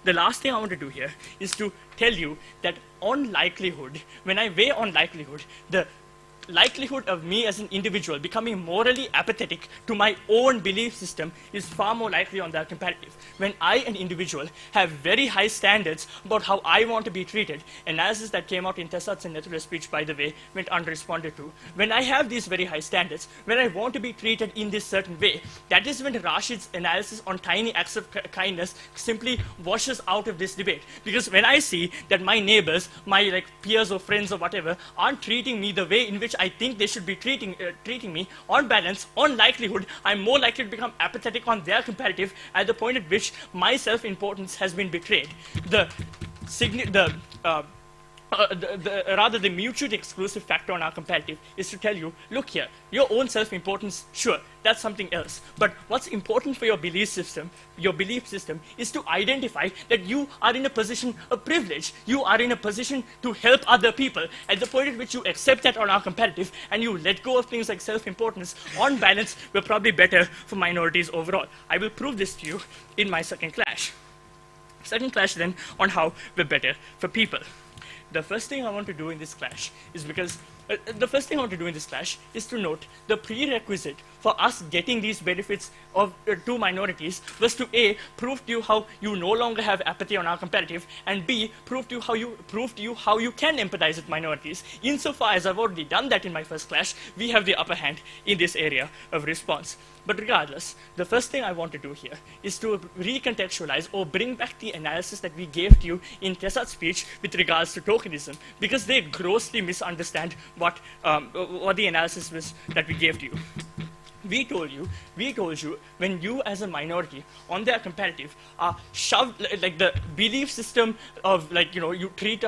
The last thing I want to do here is to tell you that on likelihood, when I weigh on likelihood, the likelihood of me as an individual becoming morally apathetic to my own belief system is far more likely on the comparative. When I, an individual, have very high standards about how I want to be treated, analysis that came out in Tessat's and Nethula's speech, by the way, went unresponded to. When I have these very high standards, when I want to be treated in this certain way, that is when Rashid's analysis on tiny acts of kindness simply washes out of this debate. Because when I see that my neighbors, my peers or friends or whatever, aren't treating me the way in which I think they should be treating me, on balance, on likelihood, I'm more likely to become apathetic on their comparative at the point at which my self-importance has been betrayed. The mutually exclusive factor on our comparative is to tell you, look here, your own self-importance, sure, that's something else. But what's important for your belief system is to identify that you are in a position of privilege. You are in a position to help other people. At the point at which you accept that on our comparative and you let go of things like self-importance, on balance, we're probably better for minorities overall. I will prove this to you in my second clash. Second clash then on how we're better for people. The first thing I want to do in this clash is to note the prerequisite for us getting these benefits to minorities was to A, prove to you how you no longer have apathy on our comparative, and B, prove to you how you can empathize with minorities. Insofar as I've already done that in my first clash, we have the upper hand in this area of response. But regardless, the first thing I want to do here is to recontextualize or bring back the analysis that we gave to you in Tessat's speech with regards to tokenism, because they grossly misunderstand what the analysis was that we gave to you. We told you, when you as a minority on their comparative are shoved, like the belief system of you treat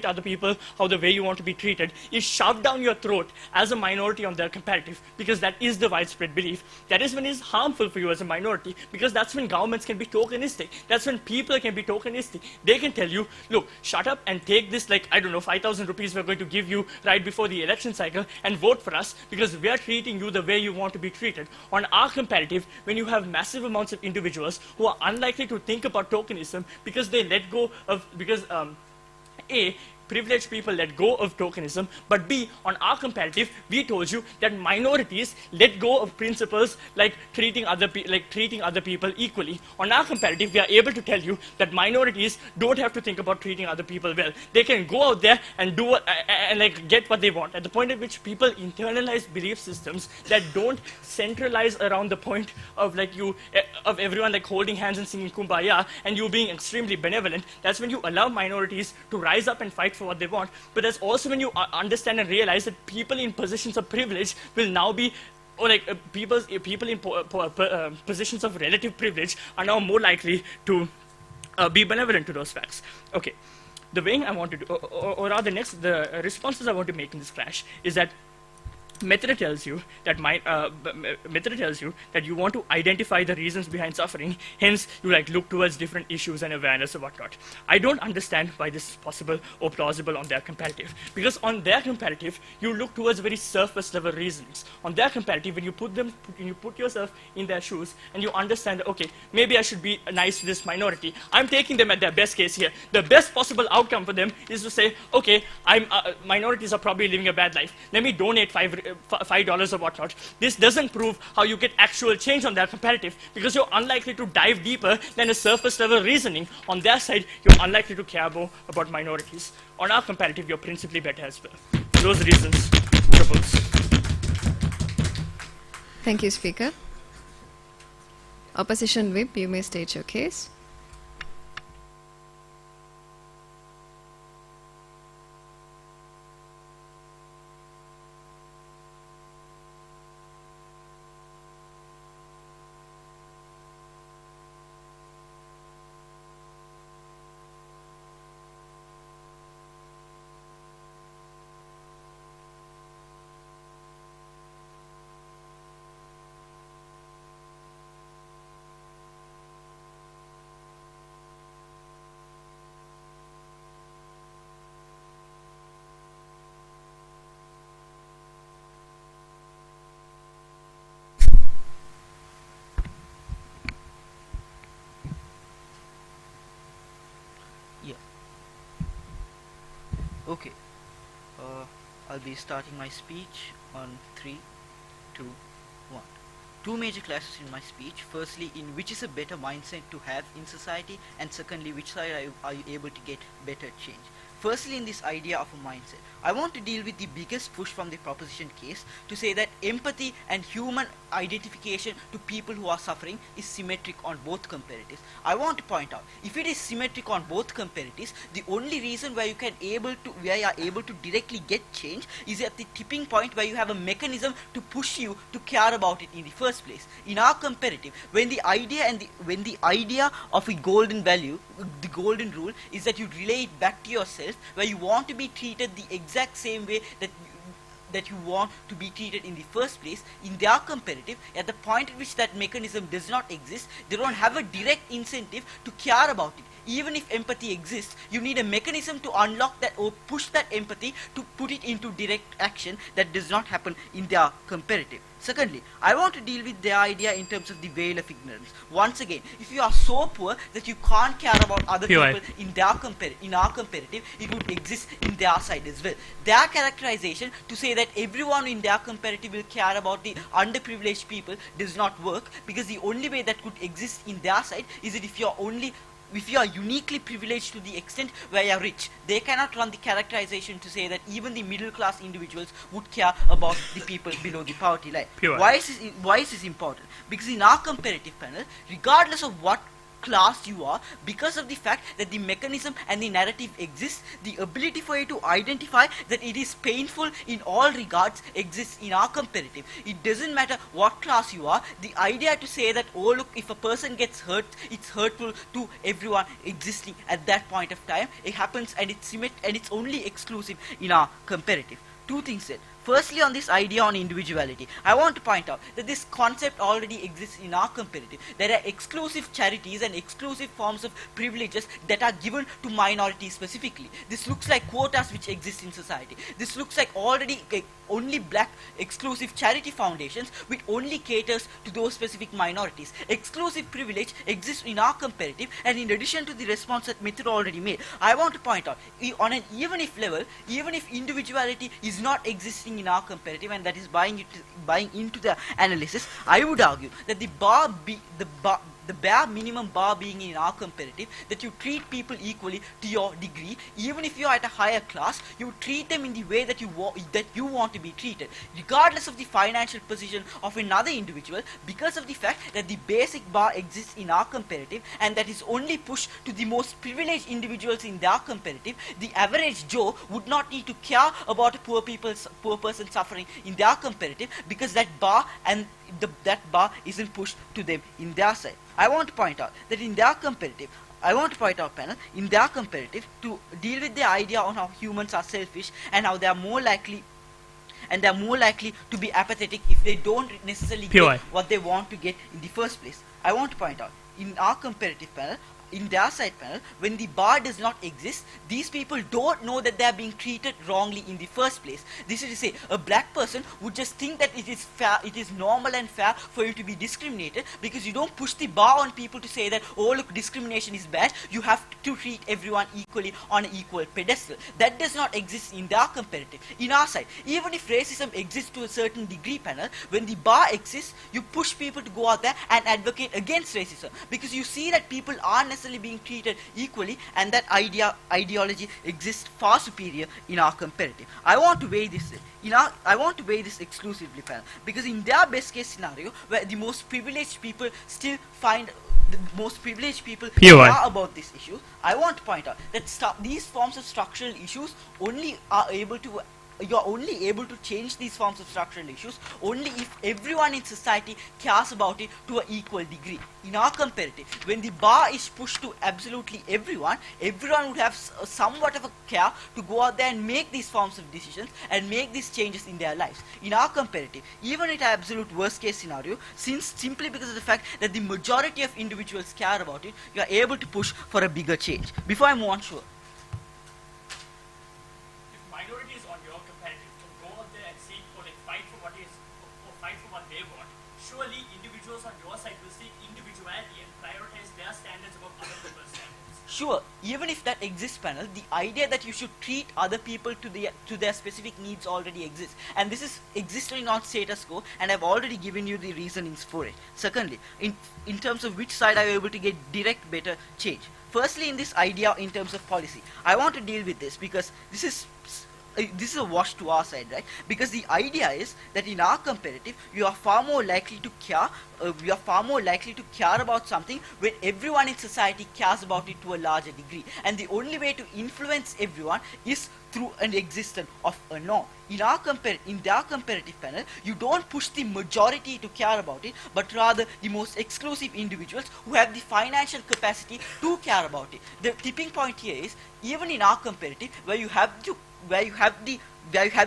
other people how the way you want to be treated is shoved down your throat as a minority on their comparative, because that is the widespread belief. That is when it is harmful for you as a minority, because that's when governments can be tokenistic. That's when people can be tokenistic. They can tell you, look, shut up and take this 5,000 rupees we're going to give you right before the election cycle and vote for us, because we are treating you the way you want to be treated. On our comparative, when you have massive amounts of individuals who are unlikely to think about tokenism because they let go of, A, privileged people let go of tokenism, but B, on our comparative, we told you that minorities let go of principles like treating other people equally. On our comparative, we are able to tell you that minorities don't have to think about treating other people well. They can go out there and do get what they want. At the point at which people internalize belief systems that don't centralize around the point of of everyone holding hands and singing Kumbaya and you being extremely benevolent, that's when you allow minorities to rise up and fight for what they want. But that's also when you understand and realize that people in positions of privilege will now be, people in positions of relative privilege are now more likely to be benevolent to those facts. Okay, the way I want to do, the responses I want to make in this clash is that Mithra tells you that you want to identify the reasons behind suffering, hence you look towards different issues and awareness or whatnot. I don't understand why this is possible or plausible on their comparative, because on their comparative you look towards very surface level reasons. On their comparative, when you put yourself in their shoes and you understand that, okay, maybe I should be nice to this minority, I'm taking them at their best case here. The best possible outcome for them is to say, okay, minorities are probably living a bad life, let me donate $5 or whatnot. This doesn't prove how you get actual change on their comparative, because you're unlikely to dive deeper than a surface level reasoning. On their side, you're unlikely to care more about minorities. On our comparative, you're principally better as well. For those reasons, propose. Thank you, Speaker. Opposition Whip, you may state your case. Okay, I'll be starting my speech on 3, 2, 1. Two major classes in my speech. Firstly, in which is a better mindset to have in society, and secondly, which side are you able to get better change. Firstly, in this idea of a mindset, I want to deal with the biggest push from the proposition case to say that empathy and human identification to people who are suffering is symmetric on both comparatives. I want to point out, if it is symmetric on both comparatives, the only reason where you are able to directly get change is at the tipping point where you have a mechanism to push you to care about it in the first place. In our comparative, when the idea of a golden value, the golden rule, is that you relay it back to yourself, where you want to be treated the exact same way that you want to be treated in the first place. In their comparative, at the point at which that mechanism does not exist, they don't have a direct incentive to care about it. Even if empathy exists, you need a mechanism to unlock that or push that empathy to put it into direct action. That does not happen in their comparative. Secondly, I want to deal with the idea in terms of the veil of ignorance. Once again, if you are so poor that you can't care about other people in our comparative, it would exist in their side as well. Their characterization to say that everyone in their comparative will care about the underprivileged people does not work, because the only way that could exist in their side is that if you are uniquely privileged to the extent where you are rich. They cannot run the characterization to say that even the middle class individuals would care about the people below the poverty line. Why is this important? Because in our comparative panel, regardless of what class you are, because of the fact that the mechanism and the narrative exists, the ability for you to identify that it is painful in all regards exists in our comparative. It doesn't matter what class you are, the idea to say that, oh look, if a person gets hurt, it's hurtful to everyone existing at that point of time. It happens, and it's only exclusive in our comparative. Two things then. Firstly, on this idea on individuality, I want to point out that this concept already exists in our comparative. There are exclusive charities and exclusive forms of privileges that are given to minorities specifically. This looks like quotas which exist in society. This looks like already only black exclusive charity foundations which only caters to those specific minorities. Exclusive privilege exists in our comparative, and in addition to the response that Mithra already made, I want to point out, on an even if level, even if individuality is not existing in our comparative, and that is buying into the analysis, I would argue that the bare minimum bar being in our comparative, that you treat people equally to your degree. Even if you are at a higher class, you treat them in the way that you want to be treated, regardless of the financial position of another individual, because of the fact that the basic bar exists in our comparative, and that is only pushed to the most privileged individuals in their comparative. The average Joe would not need to care about a poor person suffering in their comparative, because that bar isn't pushed to them in their side. I want to point out that in their comparative, in their comparative, to deal with the idea on how humans are selfish and how they are more likely to be apathetic if they don't necessarily get what they want to get in the first place. I want to point out, in our comparative panel, in their side panel, when the bar does not exist, these people don't know that they are being treated wrongly in the first place. This is to say, a black person would just think that it is fair, it is normal and fair for you to be discriminated, because you don't push the bar on people to say that, oh look, discrimination is bad, you have to treat everyone equally on an equal pedestal. That does not exist in their comparative. In our side, even if racism exists to a certain degree panel, when the bar exists, you push people to go out there and advocate against racism, because you see that people are necessarily being treated equally, and that ideology exists far superior in our comparative. I want to weigh this exclusively, panel, because in their best case scenario, where the most privileged people still find the most privileged people care about this issue, I want to point out that these forms of structural issues you are only able to change these forms of structural issues only if everyone in society cares about it to an equal degree. In our comparative, when the bar is pushed to absolutely everyone would have somewhat of a care to go out there and make these forms of decisions and make these changes in their lives. In our comparative, even in an absolute worst case scenario, simply because of the fact that the majority of individuals care about it, you are able to push for a bigger change. Before I move on, sure. Sure, even if that exists, panel, the idea that you should treat other people to their specific needs already exists, and this is existing on status quo, and I've already given you the reasonings for it. Secondly, in terms of which side are you able to get direct better change? Firstly, in this idea in terms of policy, I want to deal with this because this is a wash to our side, right? Because the idea is that in our comparative, you are far more likely to care. We are far more likely to care about something when everyone in society cares about it to a larger degree, and the only way to influence everyone is through an existence of a norm. In their comparative panel, you don't push the majority to care about it, but rather the most exclusive individuals who have the financial capacity to care about it. The tipping point here is, even in our comparative, where you have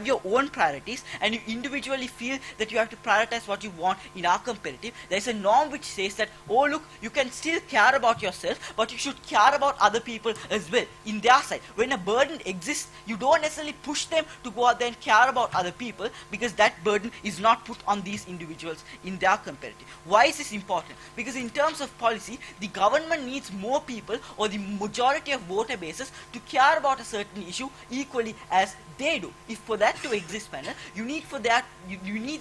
your own priorities and you individually feel that you have to prioritize what you want. In our comparative, there is a norm which says that, oh look, you can still care about yourself, but you should care about other people as well. In their side, when a burden exists, you don't necessarily push them to go out there and care about other people, because that burden is not put on these individuals in their comparative. Why is this important? Because in terms of policy, the government needs more people, or the majority of voter bases, to care about a certain issue equally as they do. If for that to exist, panel, you need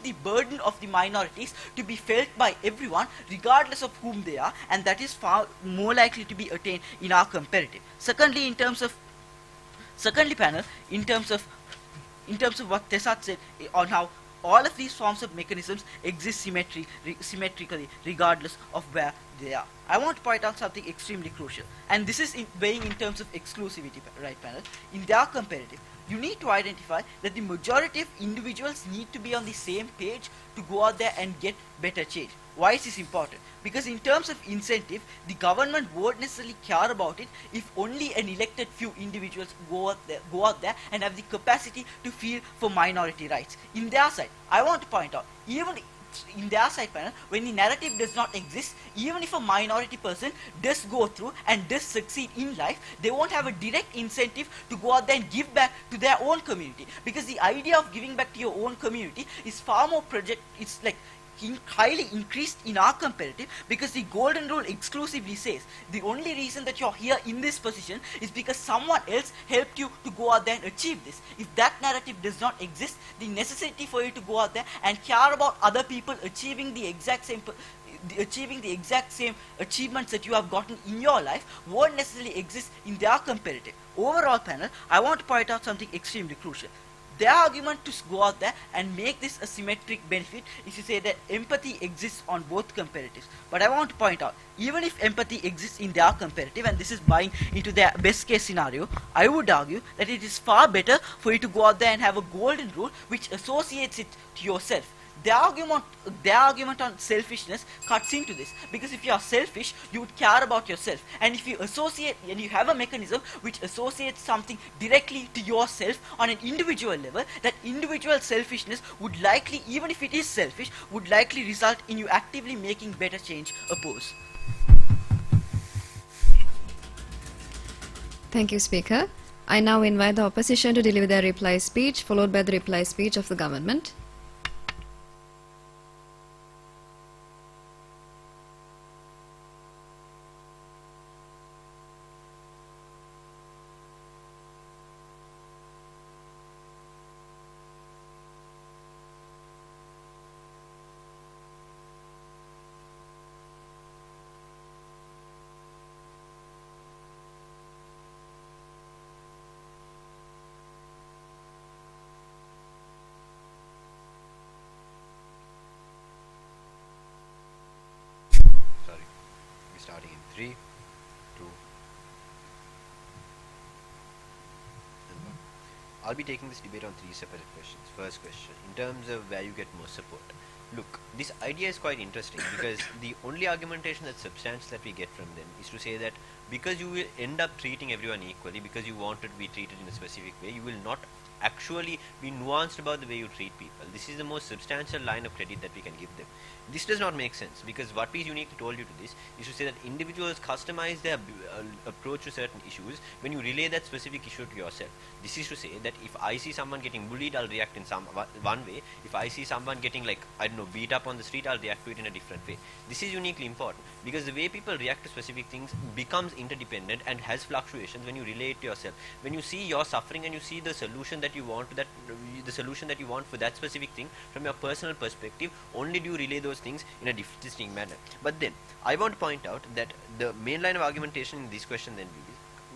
the burden of the minorities to be felt by everyone, regardless of whom they are, and that is far more likely to be attained in our comparative. Secondly, panel, in terms of what Tesat said on how all of these forms of mechanisms exist symmetrically, regardless of where they are. I want to point out something extremely crucial, and this is weighing in terms of exclusivity, right, panel? In their comparative, you need to identify that the majority of individuals need to be on the same page to go out there and get better change. Why is this important? Because in terms of incentive, the government won't necessarily care about it if only an elected few individuals go out there and have the capacity to feel for minority rights. In their side, I want to point out, even in their side panel, when the narrative does not exist, even if a minority person does go through and does succeed in life, they won't have a direct incentive to go out there and give back to their own community, because the idea of giving back to your own community is far more it's like highly increased in our comparative, because the golden rule exclusively says the only reason that you're here in this position is because someone else helped you to go out there and achieve this. If that narrative does not exist, the necessity for you to go out there and care about other people achieving the exact same achievements that you have gotten in your life won't necessarily exist in their comparative. Overall, panel, I want to point out something extremely crucial. Their argument to go out there and make this a symmetric benefit is to say that empathy exists on both comparatives. But I want to point out, even if empathy exists in their comparative, and this is buying into their best case scenario, I would argue that it is far better for you to go out there and have a golden rule which associates it to yourself. Their argument on selfishness cuts into this, because if you are selfish, you would care about yourself, and if you associate and you have a mechanism which associates something directly to yourself on an individual level, that individual selfishness would likely, even if it is selfish, would likely result in you actively making better change oppose. Thank you, Speaker. I now invite the opposition to deliver their reply speech, followed by the reply speech of the government. Starting in 3, 2, and 1. I'll be taking this debate on 3 separate questions. First question, in terms of where you get more support. Look, this idea is quite interesting, because the only argumentation that's substantial that we get from them is to say that because you will end up treating everyone equally, because you want to be treated in a specific way, you will not actually be nuanced about the way you treat people. This is the most substantial line of credit that we can give them. This does not make sense, because what we uniquely told you to this is to say that individuals customize their approach to certain issues when you relay that specific issue to yourself. This is to say that if I see someone getting bullied, I'll react in one way. If I see someone getting, like, I don't know, beat up on the street, I'll react to it in a different way. This is uniquely important, because the way people react to specific things becomes interdependent and has fluctuations when you relate it to yourself. When you see your suffering and you see the solution that you want to that, the solution that you want for that specific thing from your personal perspective, only do you relay those things in a distinct manner. But then I want to point out that the main line of argumentation in this question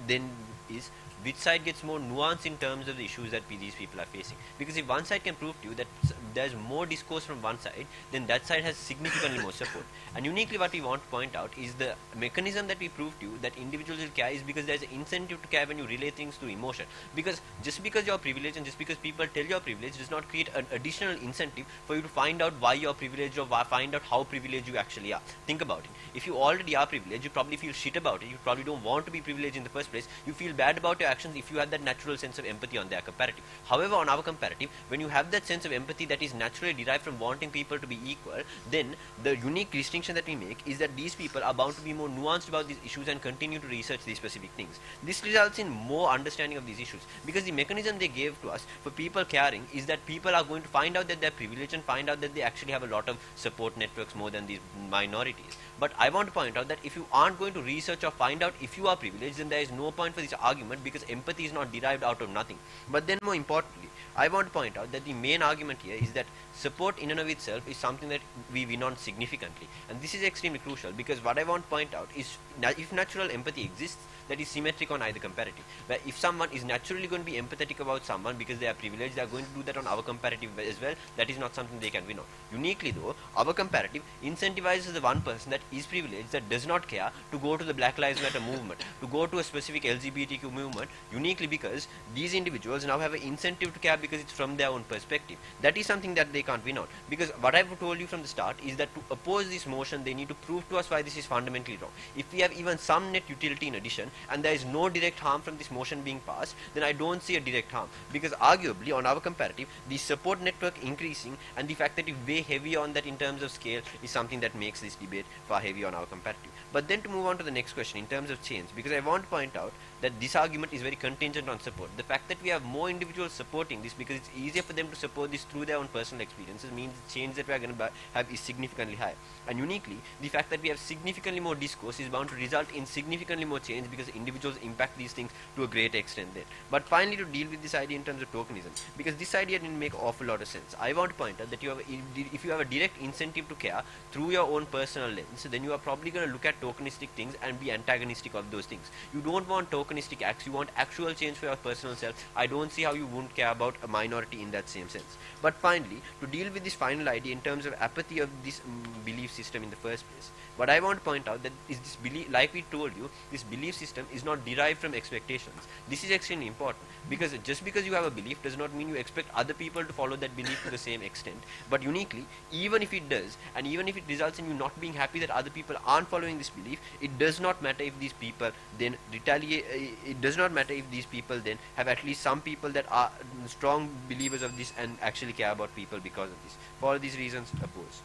then is which side gets more nuance in terms of the issues that these people are facing. Because if one side can prove to you that there's more discourse from one side, then that side has significantly more support. And uniquely what we want to point out is the mechanism that we prove to you that individuals will care is because there's an incentive to care when you relay things through emotion. Because just because you're privileged and just because people tell you're privileged does not create an additional incentive for you to find out why you're privileged or find out how privileged you actually are. Think about it. If you already are privileged, you probably feel shit about it. You probably don't want to be privileged in the first place. You feel bad about your actions if you have that natural sense of empathy on their comparative. However, on our comparative, when you have that sense of empathy that is naturally derived from wanting people to be equal, then the unique distinction that we make is that these people are bound to be more nuanced about these issues and continue to research these specific things. This results in more understanding of these issues, because the mechanism they gave to us for people caring is that people are going to find out that they're privileged and find out that they actually have a lot of support networks more than these minorities. But I want to point out that if you aren't going to research or find out if you are privileged, then there is no point for this argument, because empathy is not derived out of nothing. But then more importantly, I want to point out that the main argument here is that support in and of itself is something that we win on significantly. And this is extremely crucial, because what I want to point out is if natural empathy exists, that is symmetric on either comparative. Where if someone is naturally going to be empathetic about someone because they are privileged, they are going to do that on our comparative as well. That is not something they can win on. Uniquely though, our comparative incentivizes the one person that is privileged, that does not care, to go to the Black Lives Matter movement, to go to a specific LGBTQ movement, uniquely because these individuals now have an incentive to care because it's from their own perspective. That is something that they can't win on. Because what I've told you from the start is that to oppose this motion, they need to prove to us why this is fundamentally wrong. If we have even some net utility in addition, and there is no direct harm from this motion being passed, then I don't see a direct harm. Because arguably, on our comparative, the support network increasing and the fact that it weigh heavy on that in terms of scale is something that makes this debate far heavy on our comparative. But then to move on to the next question in terms of change, because I want to point out that this argument is very contingent on support. The fact that we have more individuals supporting this because it's easier for them to support this through their own personal experiences means the change that we are going to have is significantly higher. And uniquely, the fact that we have significantly more discourse is bound to result in significantly more change because individuals impact these things to a great extent then. But finally, to deal with this idea in terms of tokenism, because this idea didn't make an awful lot of sense, I want to point out that if you have a direct incentive to care through your own personal lens, then you are probably going to look at tokenistic things and be antagonistic of those things. You don't want tokenistic acts, you want actual change for your personal self. I don't see how you won't care about a minority in that same sense. But finally, to deal with this final idea in terms of apathy of this belief system in the first place, what I want to point out that is this belief, like we told you, this belief system is not derived from expectations. This is extremely important, because just because you have a belief does not mean you expect other people to follow that belief to the same extent. But uniquely, even if it does, and even if it results in you not being happy that other people aren't following this belief, it does not matter if these people then retaliate. It does not matter if these people then have at least some people that are strong believers of this and actually care about people because of this. For all these reasons, oppose.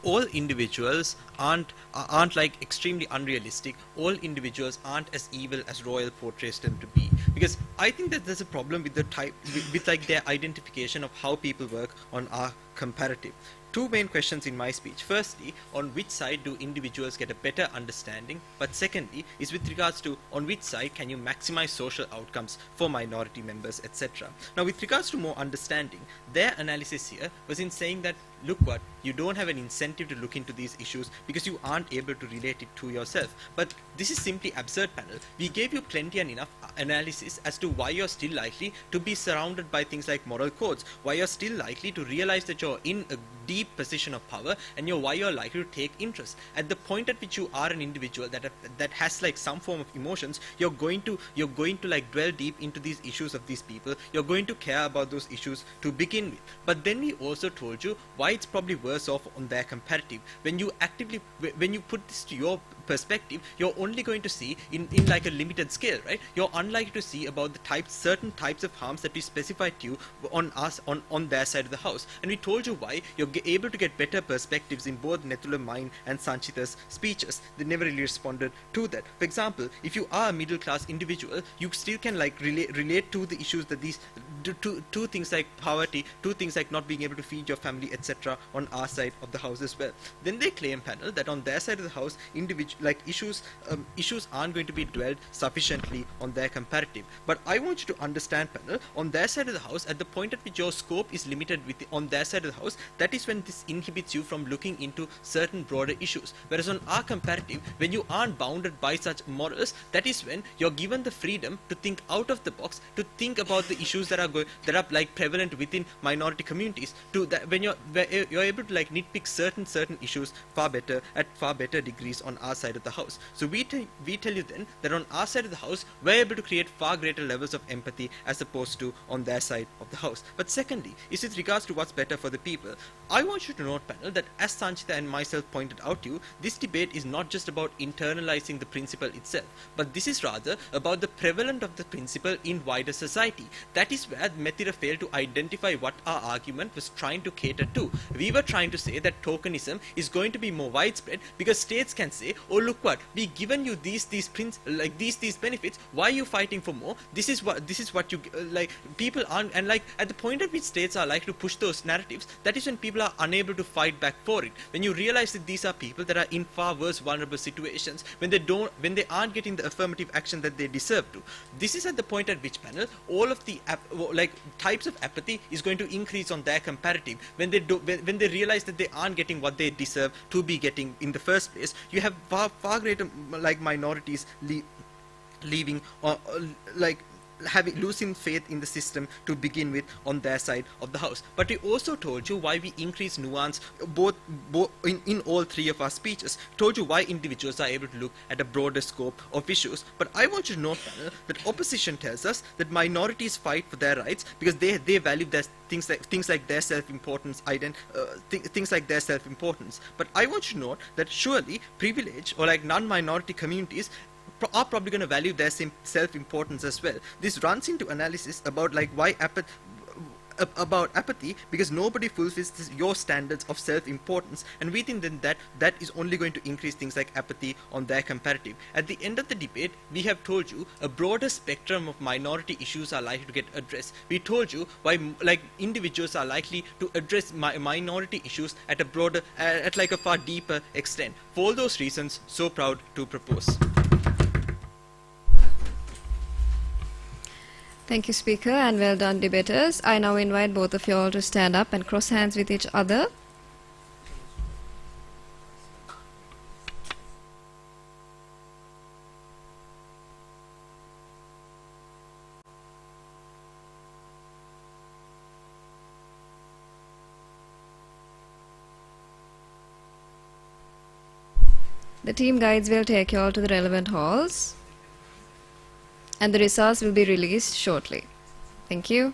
all individuals aren't like extremely unrealistic. All individuals aren't as evil as Royal portrays them to be. Because I think that there's a problem with the with like their identification of how people work on our comparative. Two main questions in my speech. Firstly, on which side do individuals get a better understanding? But secondly, is with regards to on which side can you maximize social outcomes for minority members, etc. Now, with regards to more understanding, their analysis here was in saying that, look what, you don't have an incentive to look into these issues because you aren't able to relate it to yourself. But this is simply absurd, panel. We gave you plenty and enough analysis as to why you're still likely to be surrounded by things like moral codes, why you're still likely to realize that you're in a deep position of power, and why you're likely to take interest. At the point at which you are an individual that has like some form of emotions, you're going to like dwell deep into these issues of these people. You're going to care about those issues to begin with. But then we also told you why it's probably worse off on their comparative. When you put this to your perspective, you're only going to see in like a limited scale, right? You're unlikely to see about the certain types of harms that we specified to you on their side of the house. And we told you why. You're able to get better perspectives in both Netula, mine, and Sanchita's speeches. They never really responded to that. For example, if you are a middle class individual, you still can like relate to the issues that these to things like poverty, to things like not being able to feed your family, etc. on our side of the house as well. Then they claim, panel, that on their side of the house, issues aren't going to be dwelled sufficiently on their comparative. But I want you to understand, panel, on their side of the house, at the point at which your scope is limited on their side of the house, that is when this inhibits you from looking into certain broader issues. Whereas on our comparative, when you aren't bounded by such morals, that is when you're given the freedom to think out of the box, to think about the issues that are like prevalent within minority communities. When you're able to like nitpick certain issues far better at far better degrees on our side of the house. So we tell you then that on our side of the house, we're able to create far greater levels of empathy as opposed to on their side of the house. But secondly, is with regards to what's better for the people. I want you to note, panel, that as Sanchita and myself pointed out to you, this debate is not just about internalizing the principle itself, but this is rather about the prevalence of the principle in wider society. That is where Methira failed to identify what our argument was trying to cater to. We were trying to say that tokenism is going to be more widespread because states can say, oh look what, we've given you these benefits, why are you fighting for more? This is what you like. People aren't, and like at the point at which states are likely to push those narratives, that is when people are unable to fight back for it. When you realize that these are people that are in far worse vulnerable situations, when they aren't getting the affirmative action that they deserve to. This is at the point at which, panel, all of the types of apathy is going to increase on their comparative. When they realize that they aren't getting what they deserve to be getting in the first place, you have far greater like minorities leaving losing faith in the system to begin with on their side of the house. But we also told you why we increase nuance both in all three of our speeches. Told you why individuals are able to look at a broader scope of issues. But I want you to note, panel, that opposition tells us that minorities fight for their rights because they value their things like their self-importance, things like their self-importance. But I want you to note that surely privilege or like non-minority communities are probably going to value their self-importance as well. This runs into analysis about like why apathy, because nobody fulfills your standards of self-importance, and we think then that is only going to increase things like apathy on their comparative. At the end of the debate, we have told you a broader spectrum of minority issues are likely to get addressed. We told you why like individuals are likely to address minority issues at a broader, at like a far deeper extent. For all those reasons, so proud to propose. Thank you, Speaker, and well done, debaters. I now invite both of you all to stand up and cross hands with each other. The team guides will take you all to the relevant halls, and the results will be released shortly. Thank you.